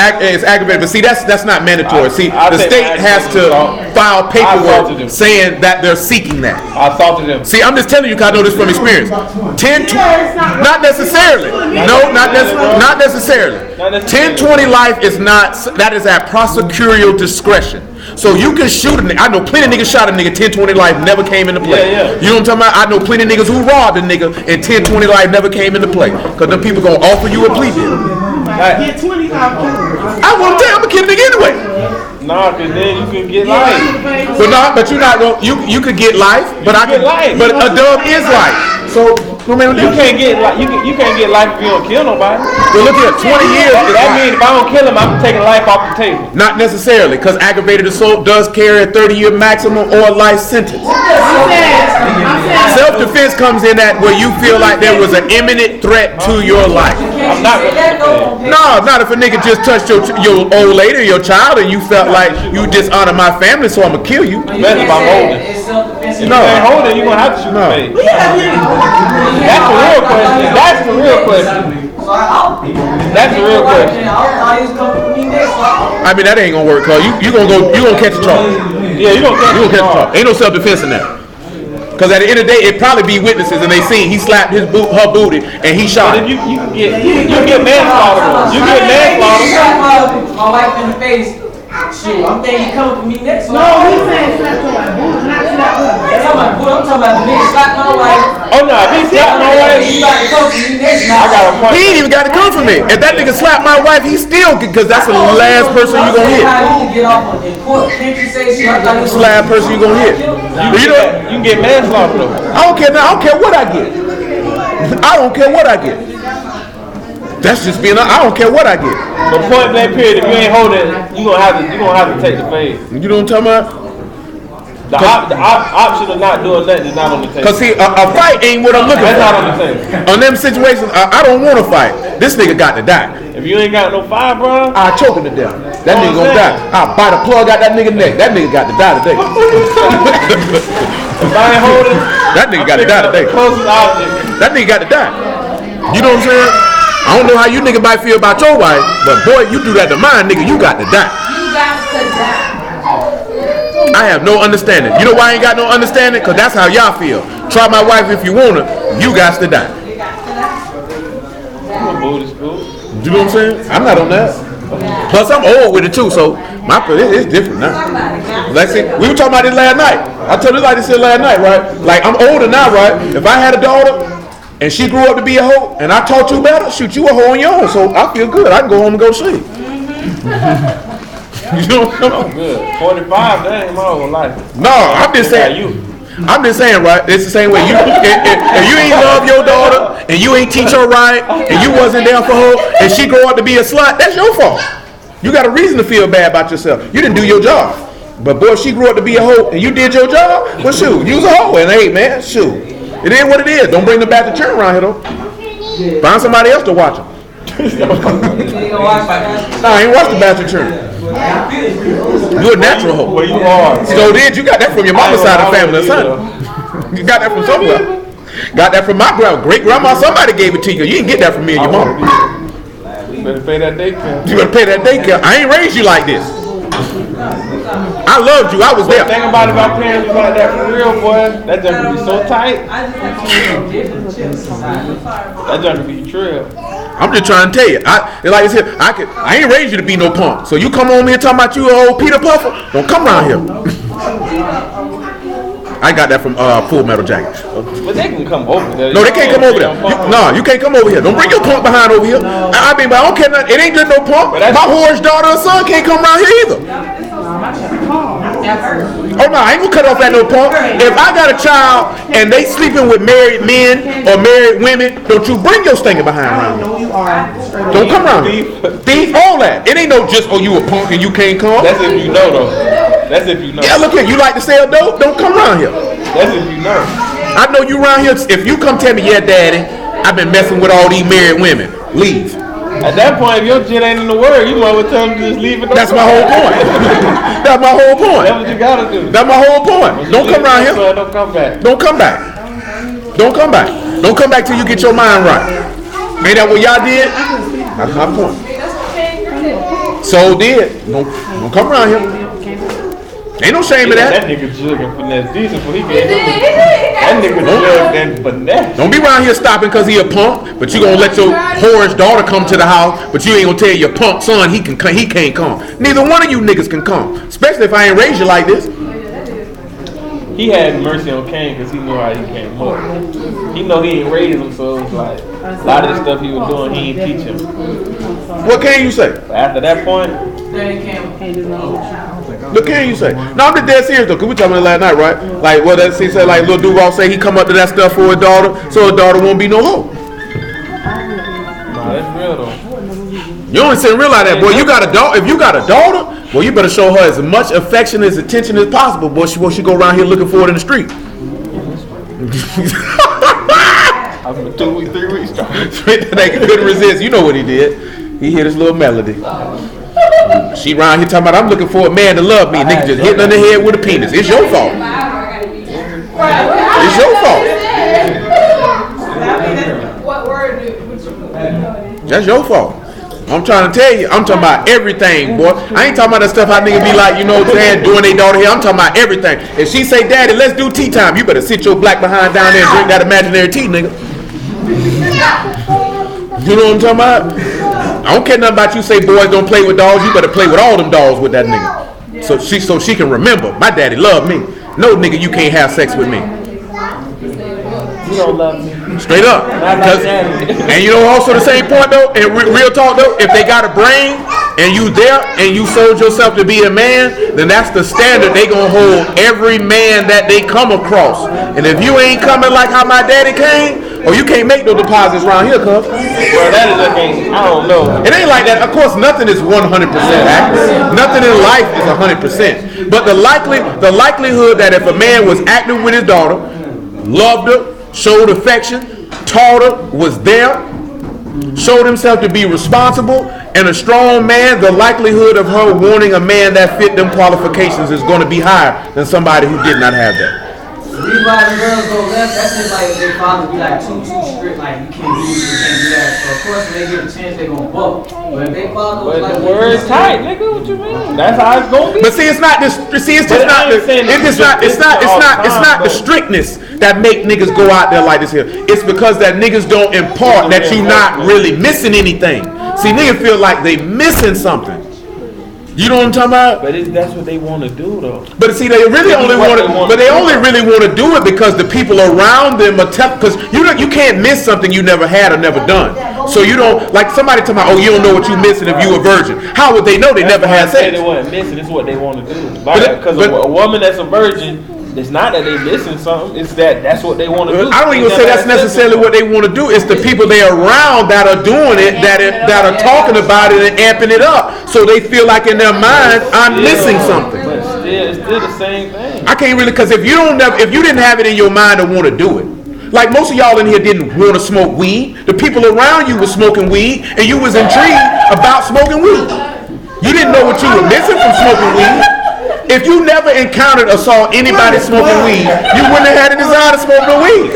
aggravated, but see, that's not mandatory. See, I the take state my has to assaulted file assaulted paperwork him. saying that they're seeking that. I assaulted him. See, I'm just telling you because I know this from experience. not necessarily. No, not necessarily. 10-20 life is not. That is at prosecutorial discretion. So you can shoot a nigga. I know plenty of niggas shot a nigga. 10-20 life never came into play. Yeah. You know what I'm talking about? I know plenty of niggas who robbed a nigga and 10-20 life never came into play. Because them people gonna offer you a plea deal. Get 25 kills. I won't tell. I'm a kid nigga anyway. Nah, cause then you can get life. But you're not gonna. You could get life, but I get can. life. But a dub is life. So You can't get life. You can't get life if you don't kill nobody. Well, look here. 20 years. That means if I don't kill him, I'm taking life off the table. Not necessarily, because aggravated assault does carry a 30-year maximum or life sentence. Self-defense comes in that where you feel like there was an imminent threat to your life. I'm not gonna. No, not if a nigga just touched your old lady or your child and you felt like you dishonor my family, so I'm gonna kill you. Better if I'm holding. If you ain't holding, you gonna have to shoot the face. That's the real question. That's the real question. That's the real question. I mean, that ain't gonna work, cause you gonna catch a charge. Yeah, you gonna catch a charge. Ain't no self-defense in that. Cause at the end of the day, it probably be witnesses and they seen he slapped her booty and he shot her. You get manslaughter. You get manslaughter. My wife in the face. Shoot, I'm thinking you coming for me next one. No, he's saying slap somebody. Not slap I'm talking about the nigga slap my wife. Oh no, if he slapped my wife, You got to come for me next I got a point. He ain't even got to come for me. If that nigga slapped my wife, he still cause that's the last person you gonna hit. Get off on in court. Can't you say shit? That's the last person you gonna hit. You can get manslaughter though. I don't care now. I don't care what I get. I don't care what I get. That's just being. I don't care what I get. But point blank period, if you ain't holding, you gonna have to take the fade. You know what I'm talking about? The option of not doing that is not on the table. Cause see, a fight ain't what I'm looking That's for. not on the table. On them situations, I don't want to fight. This nigga got to die. If you ain't got no fire, bro, I choke him to death. That nigga gonna die. I bite a plug out that nigga neck. That nigga got to die today. if I ain't holding, That nigga got to die today. Closest object. That nigga got to die. You know what I'm saying? I don't know how you nigga might feel about your wife, but boy, you do that to mine, nigga, you got to die. You got to die. I have no understanding. You know why I ain't got no understanding? Cause that's how y'all feel. Try my wife if you wanna. You got to die. You know what I'm saying? I'm not on that. Plus, I'm old with it too, so it's different now. Lexi, we were talking about this last night. I told you like this last night, right? Like I'm older now, right? If I had a daughter and she grew up to be a hoe, and I taught you better, shoot, you a hoe on your own, so I feel good. I can go home and go to sleep. You know what I'm saying? Good. 45, that ain't my whole life. No, I'm just saying. I'm just saying, right? It's the same way. If you ain't love your daughter and you ain't teach her right and you wasn't there for her and she grow up to be a slut, that's your fault. You got a reason to feel bad about yourself. You didn't do your job. But boy, if she grew up to be a hoe and you did your job, well, shoot, you was a hoe. And hey, man, shoot, it is what it is. Don't bring the bad to turn around here though. Find somebody else to watch them. Nah, I ain't watched the Bastard Turn. You a natural hoe. Well, you are. So did you got that from your mama's side of the family, son? You got that from somewhere. Got that from my great grandma. Somebody gave it to you. You didn't get that from me and your mama. You better pay that daycare. You better pay that daycare. I ain't raised you like this. I loved you. I was there. The thing about if our parents was like that for real, boy, that junk would be so tight. That junk would be trill. I'm just trying to tell you. Like I said, I ain't raised you to be no punk. So you come on here talking about you old Peter Puffer. Don't come around here. I got that from Full Metal Jacket. But they can come over there. No, they can't come over there. You can't come over here. Don't bring your punk behind over here. I mean, but I don't care nothing. It ain't just no punk. My whore's daughter or son can't come around here either. Oh no, I ain't gonna cut off at no point. If I got a child and they sleeping with married men or married women, don't you bring your stinking behind around me. Don't come around me. Thief, all that. It ain't no just, oh, you a punk and you can't come. That's if you know, though. That's if you know. Yeah, look here, you like to sell dope? Don't come around here. That's if you know. I know you around here. If you come tell me, yeah, daddy, I've been messing with all these married women, leave. At that point, if your shit ain't in the word, you might well tell them to just leave it. That's my whole point. That's my whole point. That's what you gotta do. That's my whole point. Don't come around here. Don't come back. Don't come back. Don't come back. Don't come back till you get your mind right. Ain't that what y'all did? That's my point. So did. Don't come around here. Ain't no shame in that. That nigga jug and finesse decent for he gave that nigga jug and finesse. Don't be around here stopping because he a punk, but you gonna let your whorish daughter come to the house, but you ain't gonna tell your punk son he can't come. Neither one of you niggas can come, especially if I ain't raised you like this. He had mercy on Cain because he knew how he came up. He know he ain't raised him, so it's like a lot of the stuff he was doing, he ain't teach him. What can you say? But after that point, What can you say? No, I'm just dead serious though, cause we talking about it last night, right? Like what that he said, like Lil Duval say he come up to that stuff for his daughter, so his daughter won't be no hoe. nah, that's real though. You only say realize that, boy. You got a daughter. If you got a daughter, well, you better show her as much affection, as attention as possible, boy. She go around here looking for it in the street. I've been 2 weeks, 3 weeks. That nigga couldn't resist. You know what he did? He hit his little melody. She around here talking about, I'm looking for a man to love me. Nigga just hitting on the head with a penis. It's your fault. It's your fault. What word would you? That's your fault. I'm trying to tell you, I'm talking about everything, boy. I ain't talking about that stuff how niggas be like, you know what I'm saying, doing their daughter here. I'm talking about everything. If she say, daddy, let's do tea time, you better sit your black behind down there and drink that imaginary tea, nigga. You know what I'm talking about? I don't care nothing about you say boys don't play with dolls. You better play with all them dolls with that nigga. So she can remember, my daddy loved me. No, nigga, you can't have sex with me. You don't love me. Straight up. And you know also the same point though, and real talk though, if they got a brain and you there and you sold yourself to be a man, then that's the standard they gonna hold every man that they come across. And if you ain't coming like how my daddy came, or you can't make no deposits around here, cuz. Well, that is a thing. I don't know. It ain't like that. Of course, nothing is 100% accurate. Nothing in life is 100%. But the likelihood that if a man was active with his daughter, loved her, showed affection, taught her, was there, showed himself to be responsible and a strong man, the likelihood of her wanting a man that fit them qualifications is going to be higher than somebody who did not have that. The reason why the girls go left, that's just like their father be like too strict, like you can't do this, you can't do that. So of course when they get a chance, they gonna buck. But if they father was like the word's tight, nigga. What you mean? That's how it's gonna be. But see, it's not this. See, it's just not. It's not the strictness that make niggas go out there like this here. It's because that niggas don't impart that you not really missing anything. See, niggas feel like they missing something. You know what I'm talking about? But that's what they want to do, though. But see, they really only want to. But they only really want to do it because the people around them are tough. Because you can't miss something you never had or never done. So you don't like somebody talking about, oh, you don't know what you missing if you a virgin. How would they know they never had sex? They weren't missing. It's what they want to do. Because a woman that's a virgin, it's not that they missing something. It's that's what they want to do. I don't even say that's necessarily what they want to do. It's the people they around that are doing it, that are talking about it and amping it up. So they feel like in their mind, I'm missing something. But it's still the same thing. I can't really, because if you didn't have it in your mind to want to do it, like most of y'all in here didn't want to smoke weed. The people around you were smoking weed, and you was intrigued about smoking weed. You didn't know what you were missing from smoking weed. If you never encountered or saw anybody smoking weed, you wouldn't have had a desire to smoke no weed.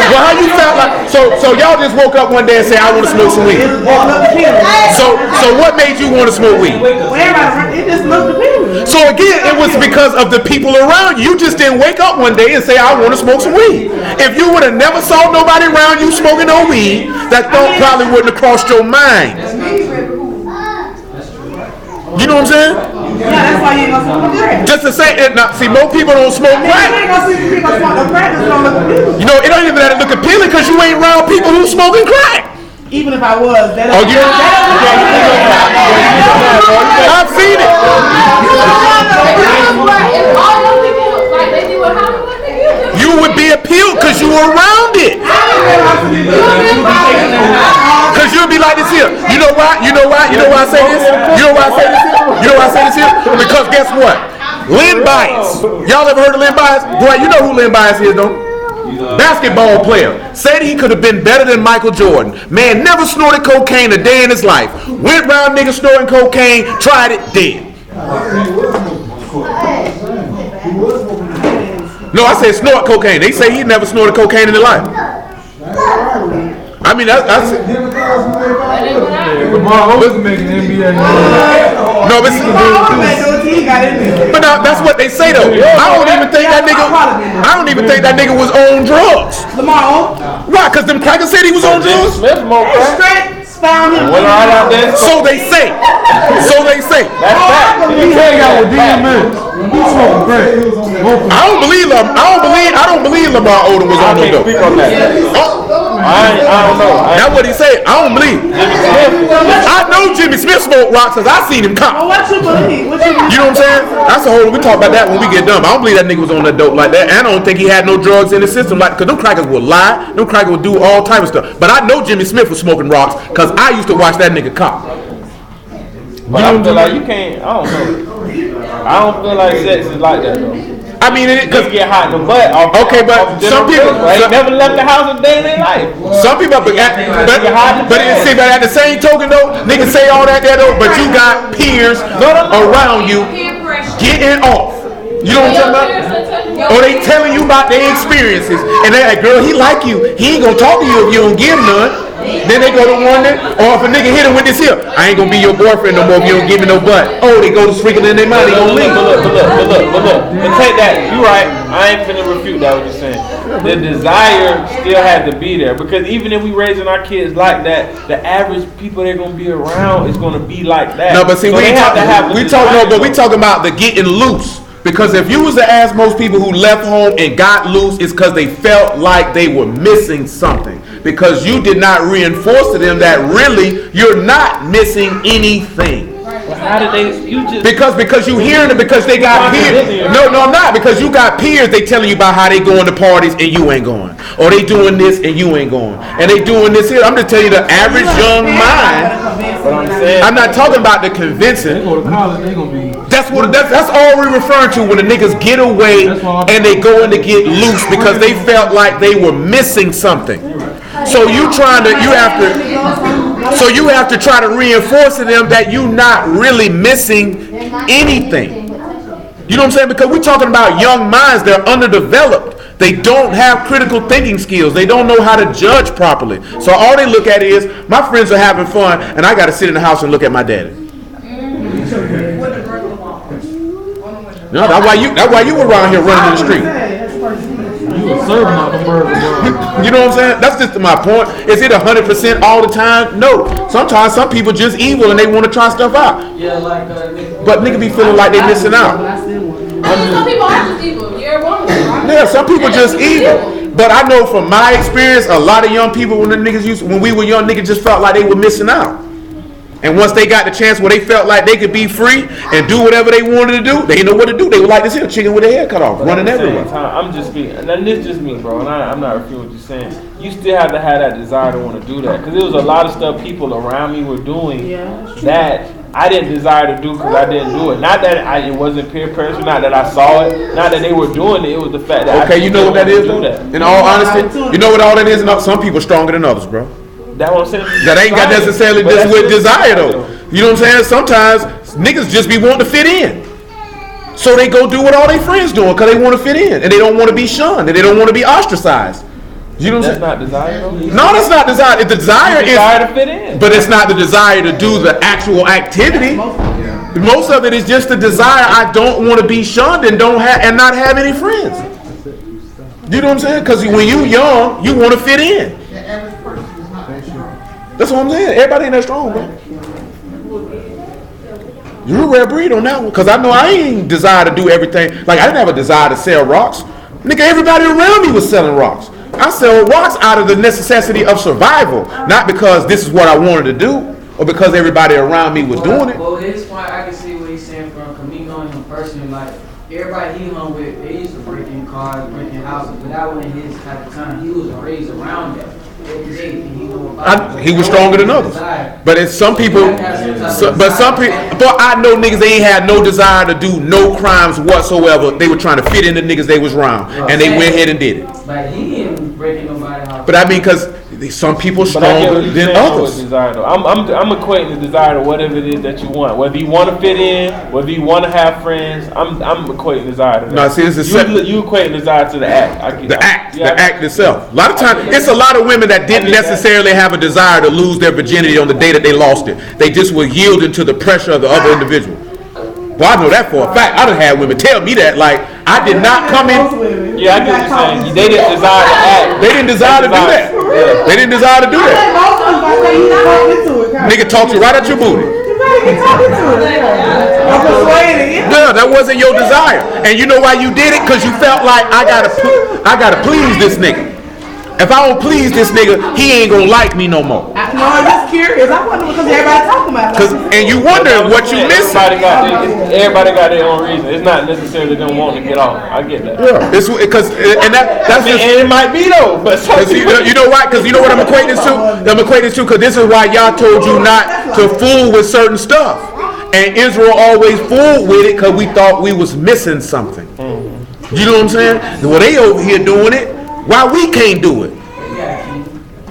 Well, how you felt like? So y'all just woke up one day and say, I want to smoke some weed. So what made you want to smoke weed? So again, it was because of the people around you. You just didn't wake up one day and say, I want to smoke some weed. If you would have never saw nobody around you smoking no weed, that thought probably wouldn't have crossed your mind. You know what I'm saying? Yeah, that's why you ain't gonna smoke crack. Just to say it, now, see, most people don't smoke crack. You ain't gonna see people smoke no crack, it's gonna look appealing. You know, it don't even let it look appealing because you ain't around people who smoking crack. Even if I was, that Oh, I've seen it. You would be appealed because you were around it. Because you'll be like this here. You know why? You know why? You know why I say this? You know why I say this here? You know why I say this here? Because guess what? Lynn Bias. Y'all ever heard of Lynn Bias? Boy, you know who Lynn Bias is, don't you? Basketball player. Said he could have been better than Michael Jordan. Man, never snorted cocaine a day in his life. Went around niggas snorting cocaine, tried it, dead. No, I said snort cocaine. They say he never snorted cocaine in his life. I mean, that's Lamar Odom making NBA. no, but that's what they say though. I don't even think that nigga was on drugs. Lamar, Right? Because them crackers said he was on drugs. Smith more crack. found him. Went right out there. So they say. So they say. That's fact. He hang out with DMX. He smoking crack. I don't believe Lamar Odom was on no I can't dope. speak on that. I don't know. That's what he said. I don't believe. I know Jimmy Smith smoked rocks because I seen him Well, cop. what you believe? What you believe? You know what I'm saying? That's the whole. We talk about that when we get done. But I don't believe that nigga was on that dope like that. And I don't think he had no drugs in his system. Like, cause them crackers would lie. Them crackers would do all type of stuff. But I know Jimmy Smith was smoking rocks because I used to watch that nigga cop. But I feel like you can't. I don't know. I don't feel like sex is like that though. I mean, Cause get hot in the butt. Okay, but some people never left the house a day in their life. Some people, but at the same token though, niggas say all that there though, but you got peers around you getting off. You know what I'm talking about? Or they telling you about their experiences, and they like, girl, he like you. He ain't gonna talk to you if you don't give him none. Then they go to wonder, or if a nigga hit him with this here, I ain't gonna be your boyfriend no more if you don't give me no butt. Oh, they go to sprinkling in their mind, they gonna leave. But look. And take that. You right. I ain't finna refute that what you're saying. The desire still has to be there because even if we raising our kids like that, the average people they're gonna be around is gonna be like that. No, but see, so we talking about the getting loose. Because if you was to ask most people who left home and got loose, it's because they felt like they were missing something. Because you did not reinforce to them that really you're not missing anything. Well, how did they? You just Because you hearing it because they got peers. No, I'm not. Because you got peers. They telling you about how they going to parties and you ain't going, or they doing this and you ain't going, and they doing this here. I'm just telling you the average young mind. I'm not talking about the convincing. They go to college, they gonna be. That's all we're referring to when the niggas get away and they go in to get loose because they felt like they were missing something. So you have to try to reinforce to them that you're not really missing anything. You know what I'm saying? Because we're talking about young minds, they're underdeveloped. They don't have critical thinking skills. They don't know how to judge properly. So all they look at is, my friends are having fun and I got to sit in the house and look at my daddy. No, that's why you were around here running in the street. You were serving out the burger, bro. You know what I'm saying? That's just my point. Is it 100% all the time? No. Sometimes some people just evil and they want to try stuff out. Yeah, like But nigga be feeling like they missing out. Some people are just evil. You're one of them. Yeah, some people just evil. But I know from my experience, a lot of young people when we were young, niggas just felt like they were missing out. And once they got the chance where they felt like they could be free and do whatever they wanted to do, they didn't know what to do. They were like this here chicken with their head cut off, running everywhere. I'm just speaking, and this is just me, bro. And I'm not refuting what you're saying. You still have to have that desire to want to do that, because there was a lot of stuff people around me were doing that I didn't desire to do because I didn't do it. Not that it wasn't peer pressure, not that I saw it, not that they were doing it. It was the fact that okay, you know what that is, though? In all honesty, you know what all that is? Some people stronger than others, bro. That what I'm saying. That ain't got necessarily just with desire though. You know what I'm saying? Sometimes niggas just be wanting to fit in, so they go do what all their friends doing because they want to fit in and they don't want to be shunned and they don't want to be ostracized. You know what I'm saying? That's not desire though. No, that's not desire. The desire is to fit in, but it's not the desire to do the actual activity. Most of it is just the desire. I don't want to be shunned and not have any friends. You know what I'm saying? Because when you young, you want to fit in. That's what I'm saying. Everybody ain't that strong, bro. You're a rare breed on that one. Because I know I ain't desire to do everything. Like, I didn't have a desire to sell rocks. Nigga, everybody around me was selling rocks. I sell rocks out of the necessity of survival, not because this is what I wanted to do or because everybody around me was doing it. Well, his point, I can see what he's saying from, because me knowing him personally, like, everybody he hung with, they used to break in cars, break in houses, but that wasn't his type of time. He was raised around that. He was stronger than others, but it's some people. But I know niggas they ain't had no desire to do no crimes whatsoever. They were trying to fit in the niggas they was around, and they went ahead and did it. But he didn't break nobody out. But I mean, because some people stronger than others. Desire, though. I'm equating the desire to whatever it is that you want. Whether you want to fit in, whether you want to have friends, I'm equating desire to that. No, see, you equating desire to the act. The act itself. A lot of times, it's a lot of women that didn't necessarily have a desire to lose their virginity on the day that they lost it. They just were yielding to the pressure of the other individual. Well, I know that for a fact. I done had women tell me that, like, I did not come in. Yeah, I get what you're saying. They didn't desire to act. They didn't desire to do that. Yeah. They didn't desire to do that. Nigga talked you right at your booty. Yeah, that wasn't your desire. And you know why you did it? Because you felt like I gotta please this nigga. If I don't please this nigga, he ain't gonna like me no more. No, I'm just curious. I wonder because everybody talking about it. And you wonder what you missing. Everybody got their own reason. It's not necessarily them wanting to get off. I get that. Yeah, it's because that's just. And it might be though, but you know why? Because you know what I'm equating this to. I'm equating this to because this is why y'all told you not to fool with certain stuff, and Israel always fooled with it because we thought we was missing something. You know what I'm saying? Well, they over here doing it. Why we can't do it?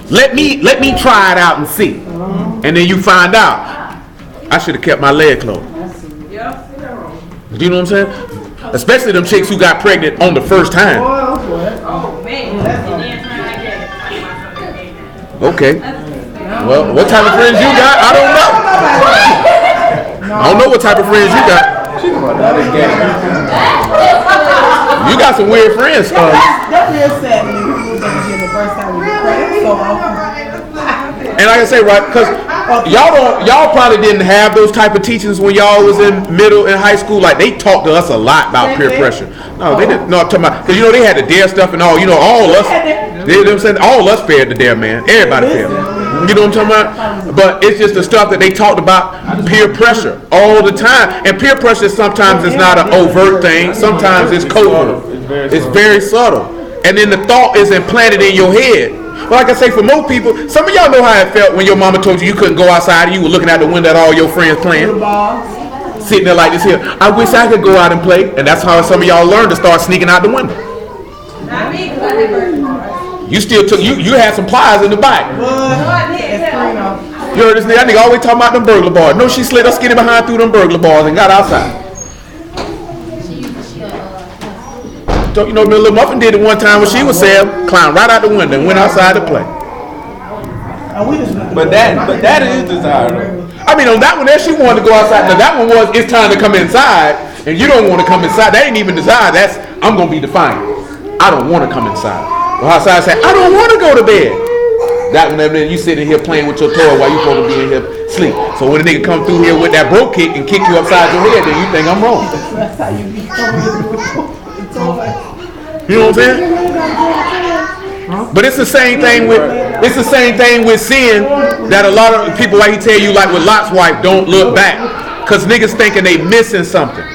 Let me try it out and see, and then you find out. I should have kept my leg closed. Do you know what I'm saying? Especially them chicks who got pregnant on the first time. Oh man. Okay. Well, what type of friends you got? I don't know. I don't know what type of friends you got. You got some weird friends. That real sad when we was the first time we prayed. So and like I say, right, because y'all probably didn't have those type of teachings when y'all was in middle and high school. Like they talked to us a lot about peer pressure. No, they didn't. No, I'm talking about because you know they had the dare stuff and all. You know, all us. You know what I'm saying? All us fared the dare, man. Everybody fared. You know what I'm talking about? But it's just the stuff that they talked about peer pressure all the time. And peer pressure sometimes is not an overt thing. Sometimes it's covert. It's very subtle. And then the thought is implanted in your head. But like I say, for most people, some of y'all know how it felt when your mama told you couldn't go outside and you were looking out the window at all your friends playing. Sitting there like this here. I wish I could go out and play. And that's how some of y'all learned to start sneaking out the window. Not me, because I never. You still took, you had some pliers in the back. You heard this nigga? That nigga always talking about them burglar bars. No, she slid her skinny behind through them burglar bars and got outside. You know, Little Muffin did it one time when she was there, climbed right out the window and went outside to play. But that is desire though. I mean, on that one there, she wanted to go outside. Now that one was, it's time to come inside, and you don't want to come inside. That ain't even desire. That's, I'm going to be defiant. I don't want to come inside. Well, outside say, I don't want to go to bed. That one, then you sitting here playing with your toy while you supposed to be in here sleep. So when a nigga come through here with that broke kick and kick you upside your head, then you think I'm wrong. That's how you become. You know what I'm saying? But it's the same thing with sin that a lot of people, like he tell you, like with Lot's wife, don't look back, cause niggas thinking they missing something.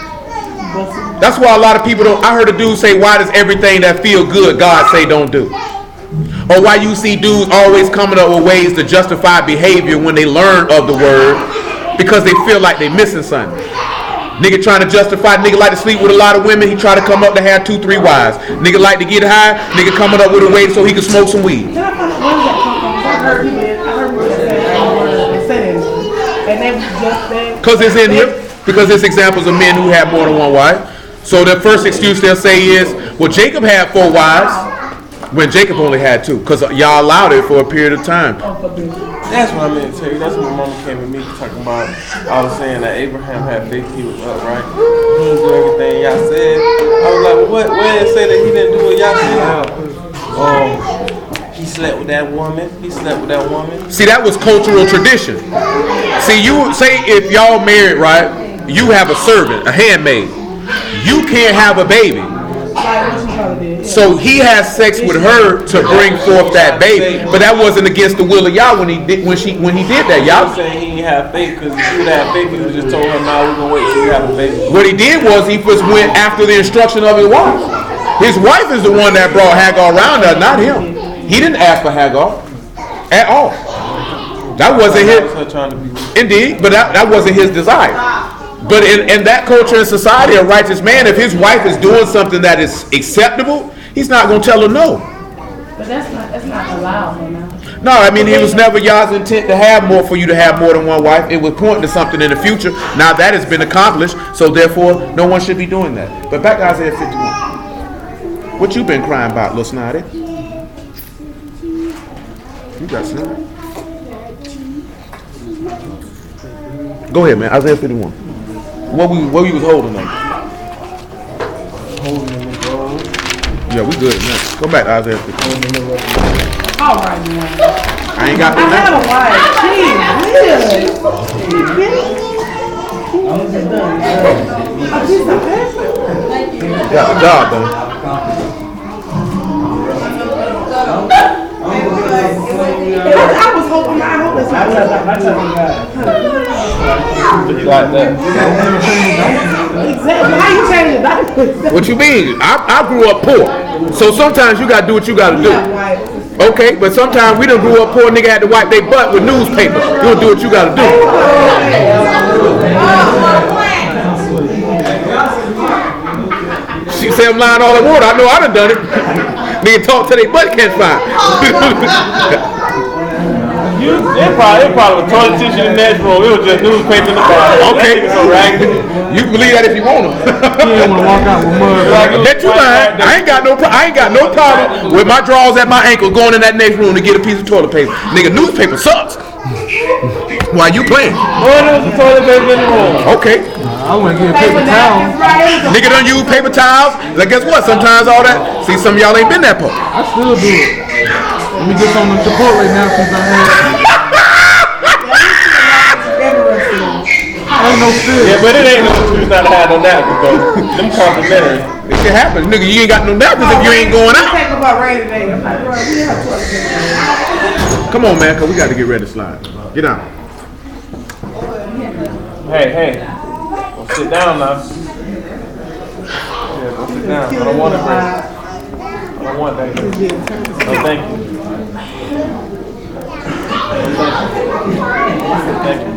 That's why a lot of people don't. I heard a dude say, why does everything that feel good God say don't do? Or why you see dudes always coming up with ways to justify behavior when they learn of the word because they feel like they missing something. Nigga trying to justify, nigga like to sleep with a lot of women, he try to come up to have 2-3 wives. Nigga like to get high, nigga coming up with a way so he can smoke some weed. I heard people say that. And they just said, because it's in here, because there's examples of men who have more than one wife. So the first excuse they'll say is, well, Jacob had 4 wives when Jacob only had 2, because y'all allowed it for a period of time. That's what I meant to tell you. That's what my mama came to me talking about. I was saying that Abraham had faith, he was upright. He didn't do everything y'all said. I was like, what? Where it say that he didn't do what y'all said? He slept with that woman. He slept with that woman. See, that was cultural tradition. See, you say if y'all married, right, you have a servant, a handmaid. You can't have a baby So he has sex with her to bring forth that baby, but that wasn't against the will of Yah when he did that. I'm Yah. saying he didn't have faith because if he would have faith, he would just told her, "No, we're gonna wait till you have a baby." What he did was he just went after the instruction of his wife. His wife is the one that brought Hagar around her, not him. He didn't ask for Hagar at all. That wasn't his. Indeed, but that wasn't his desire. But in that culture and society, a righteous man, if his wife is doing something that is acceptable, he's not going to tell her no. But that's not allowed now. No, I mean, it was never Yah's intent to have more for you to have more than one wife. It was pointing to something in the future. Now that has been accomplished, so therefore, no one should be doing that. But back to Isaiah 51. What you been crying about, little snotty? You got snot. Go ahead, man. Isaiah 51. What we was holding on? Yeah, we good now. Go back to Isaiah 51. All right, man. I ain't got I had a wife. I'm just done. got the job done. I was hoping. I hope it's not Like that. Exactly. How you change it? What you mean? I grew up poor, so sometimes you gotta do what you gotta do. Okay, but sometimes we done grew up poor. Nigga had to wipe their butt with newspaper. You gonna do what you gotta do. She said I'm lying all I want. I know I done it. Nigga talk till they butt can't find. It probably was toilet tissue in the next room. It was just newspaper in the bottom. Okay, so raggedy. You can believe that if you want them. You ain't want to walk out with mud. That you mind. I ain't got no problem with my drawers at my ankle going in that next room to get a piece of toilet paper. Nigga, newspaper sucks. Why you playing? There was a toilet paper in the room. Okay. I went get paper towels. Nigga done use paper towels. Like guess what? Sometimes all that. See, some of y'all ain't been that poor. I still do it. Let me get on the Chipotle now since I had. Ain't no fear. Yeah, but it ain't no excuse not to have no napkins though. Them complimentary. It can happen. Nigga, you ain't got no napkins if you ain't going out. Come on, man, cause we got to get ready to slide. Get down. Hey. Go sit down now. Yeah, go sit down. I don't want a break. I don't want that. No, thank you. Thank you.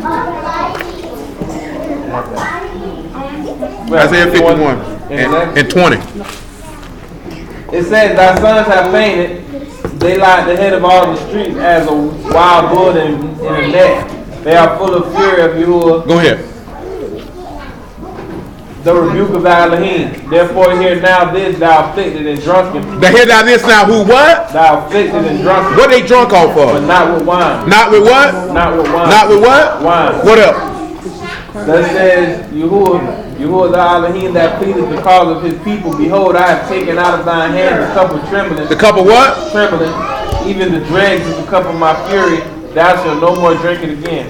Isaiah 51 and 20. It says, "Thy sons have fainted. They lie at the head of all the streets as a wild bull in a net. They are full of fury of Yahuwah, Go ahead. the rebuke of thy Elohim. Therefore hear now this, thou afflicted and drunken. Now hear now this now. Who what? Thou afflicted and drunken, What they drunk off but of? not with wine. Not with what? Not with wine. Not with what? Wine. What up? Thus says Yahuwah thy Elohim that pleadeth the cause of his people. Behold, I have taken out of thine hand the cup of trembling. The cup of what? Trembling, even the dregs of the cup of my fury. Thou shalt no more drink it again.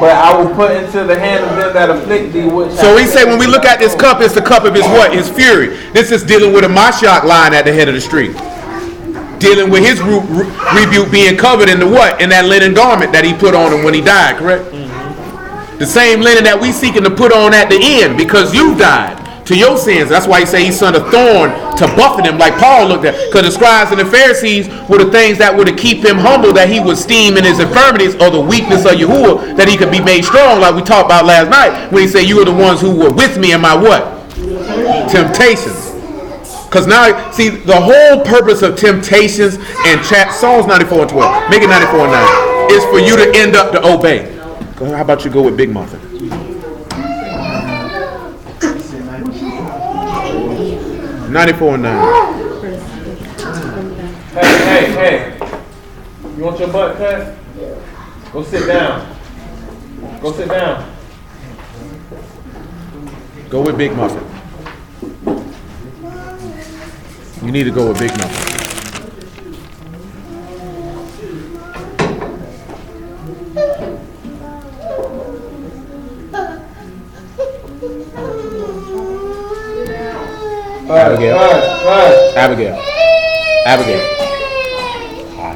But I will put into the hand of them that afflict thee. So he say when we look at this cup, it's the cup of his what? His fury. This is dealing with a Mashiach lying at the head of the street. Dealing with his rebuke being covered in the what? In that linen garment that he put on him when he died, correct? The same linen that we seeking to put on at the end because you died to your sins. That's why he say he sent a thorn to buffet him like Paul looked at. Because the scribes and the Pharisees were the things that were to keep him humble, that he would esteem in his infirmities or the weakness of Yahuwah, that he could be made strong like we talked about last night when he said you are the ones who were with me in my what? Temptations. Because now, see, the whole purpose of temptations and Psalms 94 and 12, make it 94 and 9, is for you to end up to obey. How about you go with Big Muffin? 94 and 9. Hey. You want your butt cut? Go sit down. Go sit down. Go with Big Muffin. You need to go with Big Muffin. Abigail. Hush. Abigail. Abigail. Hi.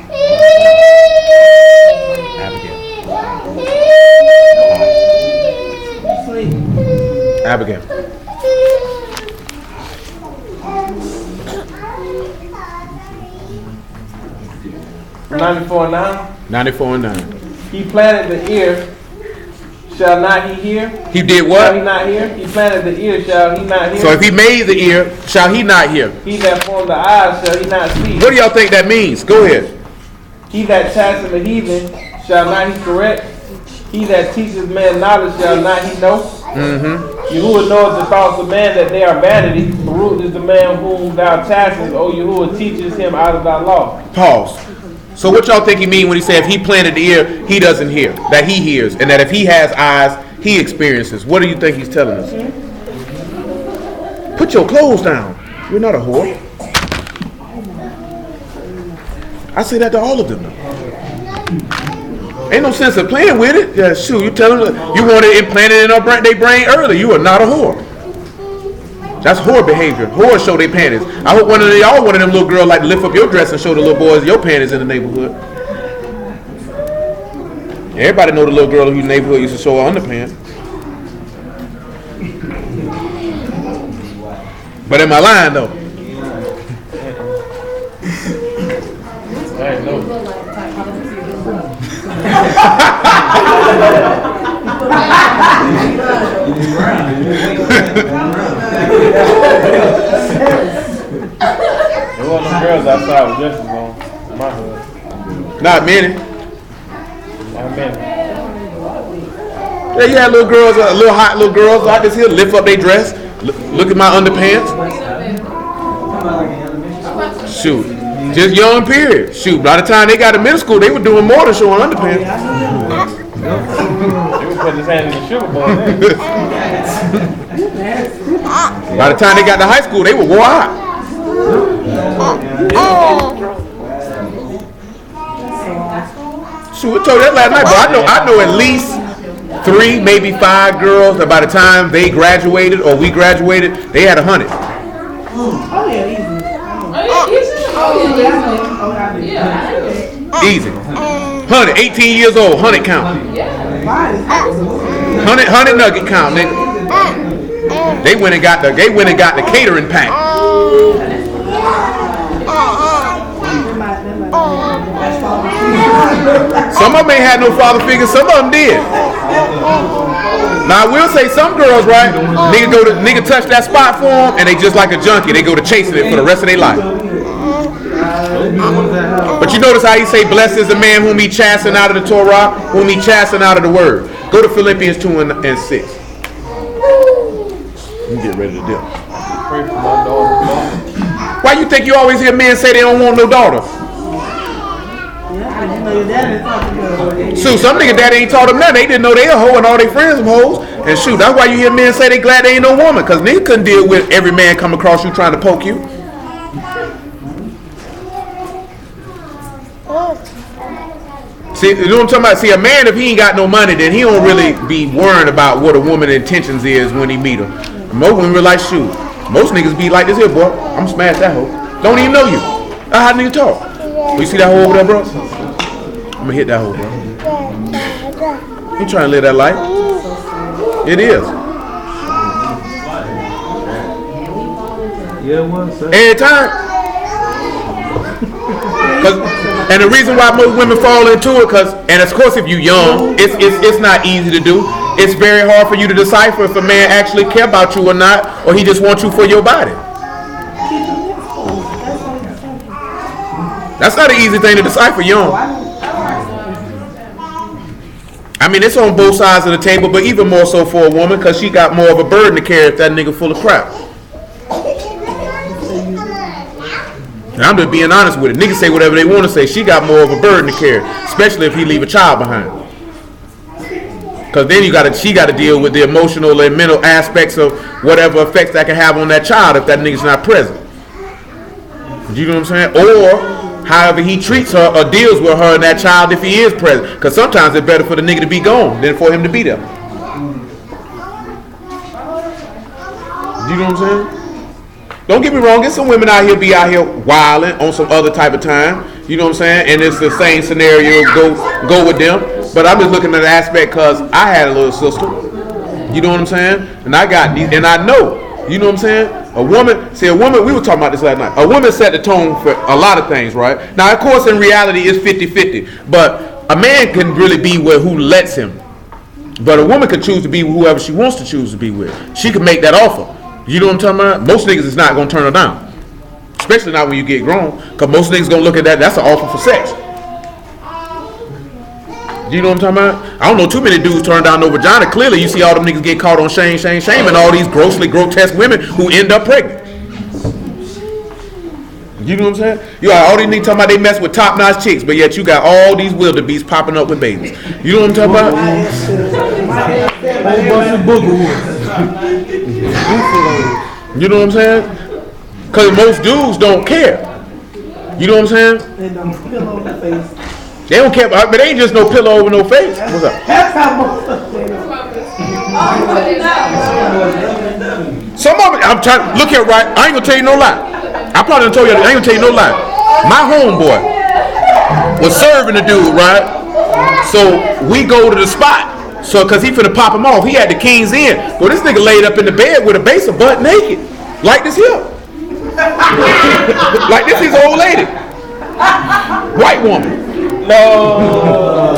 Abigail. Hi. Abigail. 94:9. 94:9. He planted the ear. Shall not he hear? He did Shall he what? not hear? He planted the ear. Shall he not hear? So if he made the ear, shall he not hear? He that formed the eyes, shall he not see? What do y'all think that means? Go ahead. He that chasteneth the heathen, shall not he correct? He that teaches man knowledge, shall not he know? Yahuwah knoweth the thoughts of man, that they are vanity. Baruch is the man whom thou chastenest. O Yahuwah teaches him out of thy law. Pause. So what y'all think he mean when he said if he planted the ear, he doesn't hear? That he hears. And that if he has eyes, he experiences. What do you think he's telling us? Put your clothes down. You're not a whore. I say that to all of them though. Ain't no sense of playing with it. Yeah, shoot, you tell them you want it implanted in their brain early. You are not a whore. That's whore behavior. Whores show their panties. I hope one of them little girls like to lift up your dress and show the little boys your panties in the neighborhood. Everybody know the little girl whose neighborhood used to show her underpants. But am I lying though? There wasn't no girls outside with dresses on in my hood. Not many. Not many. Yeah, you had little girls, little hot little girls like this here, lift up their dress, look at my underpants. Shoot, just young period. Shoot, by the time they got to middle school, they were doing more than showing underpants. They were putting his hand in the sugar bowl. By the time they got to high school, they were wore out. Shoot, I told you that last night, but I know at least 3, maybe 5 girls that by the time they graduated or we graduated, they had 100. Oh yeah, easy. Easy. 100, 18 years old, 100 count. 100 nugget count, nigga. They went and got the catering pack. Some of them ain't had no father figure, some of them did. Now I will say some girls, right? Nigga touch that spot for them and they just like a junkie. They go to chasing it for the rest of their life. But you notice how he say, blessed is the man whom he chastened out of the Torah, whom he chastened out of the word. Go to Philippians 2 and 6. You get ready to dip. Why you think you always hear men say they don't want no daughter? Shoot, some nigga daddy ain't taught them nothing. They didn't know they a hoe and all their friends some hoes. And shoot, that's why you hear men say they glad they ain't no woman. Cause nigga couldn't deal with every man come across you trying to poke you. See, you know what I'm talking about? See, a man, if he ain't got no money, then he don't really be worrying about what a woman's intentions is when he meet her. Most women be like, shoot, most niggas be like this here, boy. I'm smash that hoe. Don't even know you. That's how niggas talk. You see that hoe over there, bro? I'm gonna hit that hoe, bro. You trying to live that life? It is. Yeah, once. Every time. And the reason why most women fall into it, and of course if you young, it's not easy to do. It's very hard for you to decipher if a man actually care about you or not, or he just wants you for your body. That's not an easy thing to decipher young. I mean, it's on both sides of the table, but even more so for a woman, because she got more of a burden to carry if that nigga full of crap. And I'm just being honest with it. Niggas say whatever they want to say. She got more of a burden to carry, especially if he leave a child behind. Because then she got to deal with the emotional and mental aspects of whatever effects that can have on that child if that nigga's not present. You know what I'm saying? Or however he treats her or deals with her and that child if he is present. Because sometimes it's better for the nigga to be gone than for him to be there. You know what I'm saying? Don't get me wrong, there's some women out here be out here wilding on some other type of time. You know what I'm saying? And it's the same scenario, go with them. But I'm just looking at the aspect because I had a little sister. You know what I'm saying? And I got these, and I know. You know what I'm saying? A woman, we were talking about this last night. A woman set the tone for a lot of things, right? Now, of course, in reality, it's 50-50. But a man can really be with who lets him. But a woman can choose to be with whoever she wants to choose to be with. She can make that offer. You know what I'm talking about? Most niggas is not going to turn her down. Especially not when you get grown. Because most niggas going to look at that's an offer for sex. You know what I'm talking about? I don't know too many dudes turn down no vagina. Clearly, you see all them niggas get caught on shame, and all these grossly grotesque women who end up pregnant. You know what I'm saying? You got all these niggas talking about they mess with top-notch chicks, but yet you got all these wildebeests popping up with babies. You know what I'm talking about? You know what I'm saying? Because most dudes don't care. You know what I'm saying? And pillow on the face. They don't care, but they ain't just no pillow over no face. What's up? That's how most of them. Some of it, I'm trying to look here right. I ain't gonna tell you no lie. I probably done told you. I ain't gonna tell you no lie. My homeboy was serving the dude, right? So we go to the spot. So, cause he finna pop him off. He had the kings in. Well, this nigga laid up in the bed with a base of butt naked, like this here, like this is old lady, white woman. No.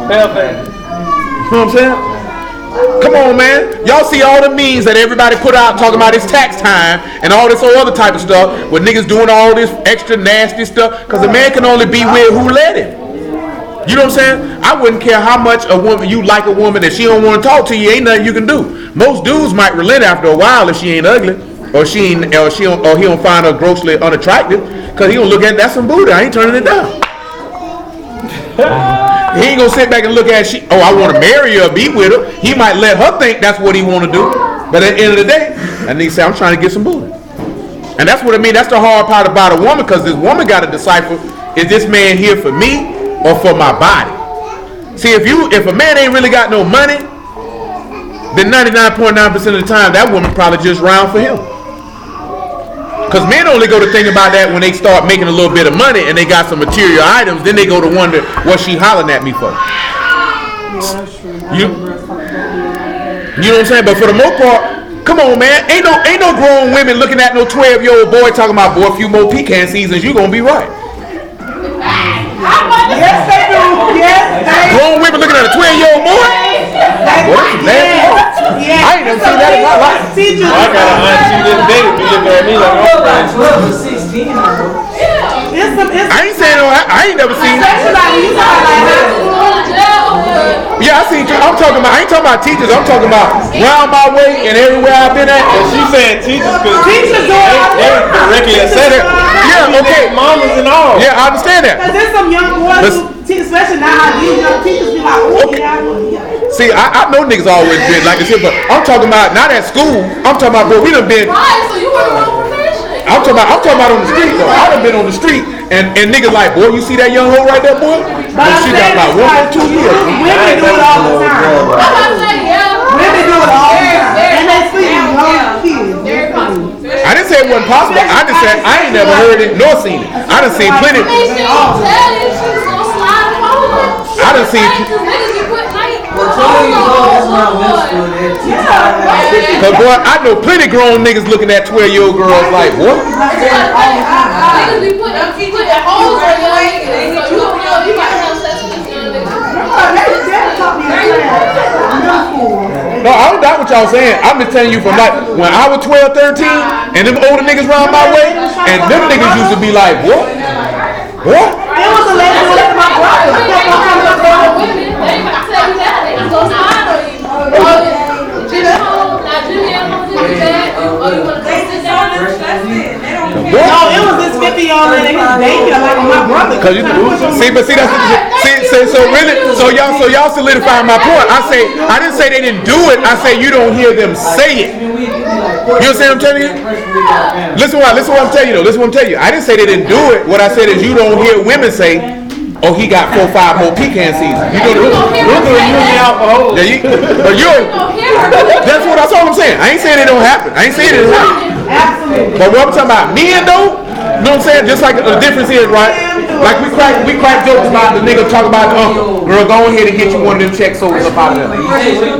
Hell, man. You know what I'm saying? Come on, man. Y'all see all the memes that everybody put out talking about it's tax time and all this other type of stuff with niggas doing all this extra nasty stuff because a man can only be with who let him. You know what I'm saying? I wouldn't care how much a woman you like a woman that she don't want to talk to you. Ain't nothing you can do. Most dudes might relent after a while if she ain't ugly or he don't find her grossly unattractive because he gonna look at that's some booty. I ain't turning it down. He ain't gonna sit back and look at I want to marry her or be with her. He might let her think that's what he want to do. But at the end of the day, that nigga say, I'm trying to get some booty. And that's what I mean. That's the hard part about a woman because this woman got to decipher, is this man here for me or for my body? See, if a man ain't really got no money, then 99.9% of the time, that woman probably just round for him. Because men only go to think about that when they start making a little bit of money and they got some material items. Then they go to wonder what she hollering at me for. You know what I'm saying? But for the most part, come on, man. Ain't no grown women looking at no 12-year-old boy talking about, boy, a few more pecan seasons, you gonna be right. Yes, they do. Yes, they do. Grown women looking at a 12-year-old boy? I ain't never seen that in my life. I got an auntie this day be looking at me like I'm crazy. 12 or 16. I ain't saying no. I ain't never seen. Yeah, I seen. I'm talking about. I ain't talking about teachers. I'm talking about round my way and everywhere I've been at. And she said teachers because Teachers do it all the they time. directly said it. Yeah, okay. Mamas and all. Yeah, I understand that. Because there's some young boys who, especially now, these young teachers be like, oh, yeah. See, I know niggas always been like this here, but I'm talking about not at school. I'm talking about, bro, we done been. Right, so you were the wrong profession. I'm talking about on the street though. I done been on the street and niggas like, boy, you see that young hoe right there, boy? But she got about 1 or 2 years. Women do it all the time. I'm about to say, yeah. Women do it all the time. And they sleep with young kids. Very possible. I didn't say it wasn't possible. I just said I ain't never heard it nor seen it. I done seen plenty. I mean, she don't tell you she's gonna slide home. I done seen. Niggas get put like, Cause boy, I know plenty grown niggas looking at 12-year-old girls like, what? niggas be putting holes on your niggas. So you might have sex with this young nigga. No, I don't doubt what y'all saying. I'm just telling you from like when I was 12, 13, and them older niggas round my way, and them niggas used to be like, what? What? It was a lady who left my brother. Women, they ain't about to tell you that. They just gonna slide on you. Jimmy home, now Jimmy at home, Jimmy bad. Or you wanna come sit down and No, it was this 50-year-old lady who was daycare like my brother. Cause you so y'all solidifying my point. I didn't say they didn't do it. I say you don't hear them say it. You understand what I'm telling you? Listen what I'm telling you though. Listen what I'm telling you. I didn't say they didn't do it. What I said is you don't hear women say, oh, he got 4 or 5 more pecan seasons. You know that's what I'm saying. I ain't saying it don't happen. I ain't saying it don't happen. Absolutely. But what I'm talking about, men though, you know what I'm saying? Just like the difference is, right? Like we crack jokes about the nigga talk about the uncle. Girl, go ahead and get you one of them check soldiers up out of there.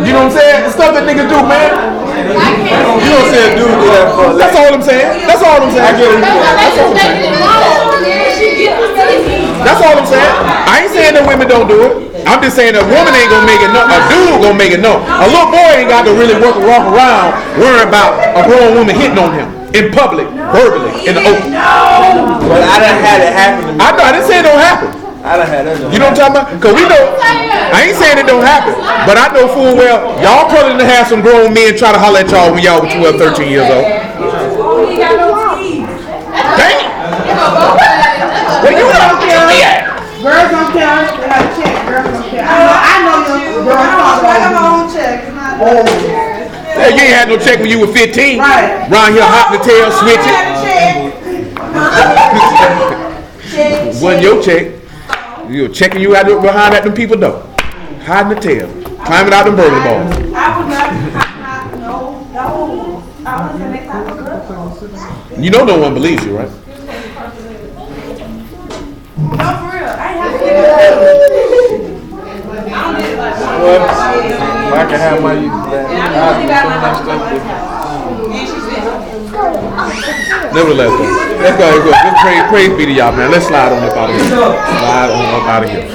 You know what I'm saying? The stuff that niggas do, man. You know what I'm saying? Dude do that for. That's all I'm saying. That's all I'm saying. I get it. That's all I'm saying. That's all I'm saying. I ain't saying that women don't do it. I'm just saying a woman ain't gonna make it no. A dude gonna make it no. A little boy ain't got to really walk around worrying about a grown woman hitting on him in public, verbally, in the open. But I done had it happen to me. I know. I didn't say it don't happen. I done had that. You know what I'm talking about? Cause we know. I ain't saying it don't happen, but I know full well y'all probably done have some grown men try to holler at y'all when y'all were 12, 13 years old. Damn. Well, you don't care. Girls don't care. They got a check. Girls don't care. I know your girl. I got my own check. Yeah, you ain't had no check when you were 15. Right. Round here hot in the tail, switching. Wasn't your check. You were checking you out behind at them people though. Hiding the tail. Climbing out them burger balls. I was not, no. I was the next time a girl. You know no one believes you, right? No, for real. I ain't have to get it. I don't get it like that. Well, I can have my use of that. Nevertheless, though, let's go. Let's praise be to y'all, man. Let's slide on up out of here. Slide on up out of here.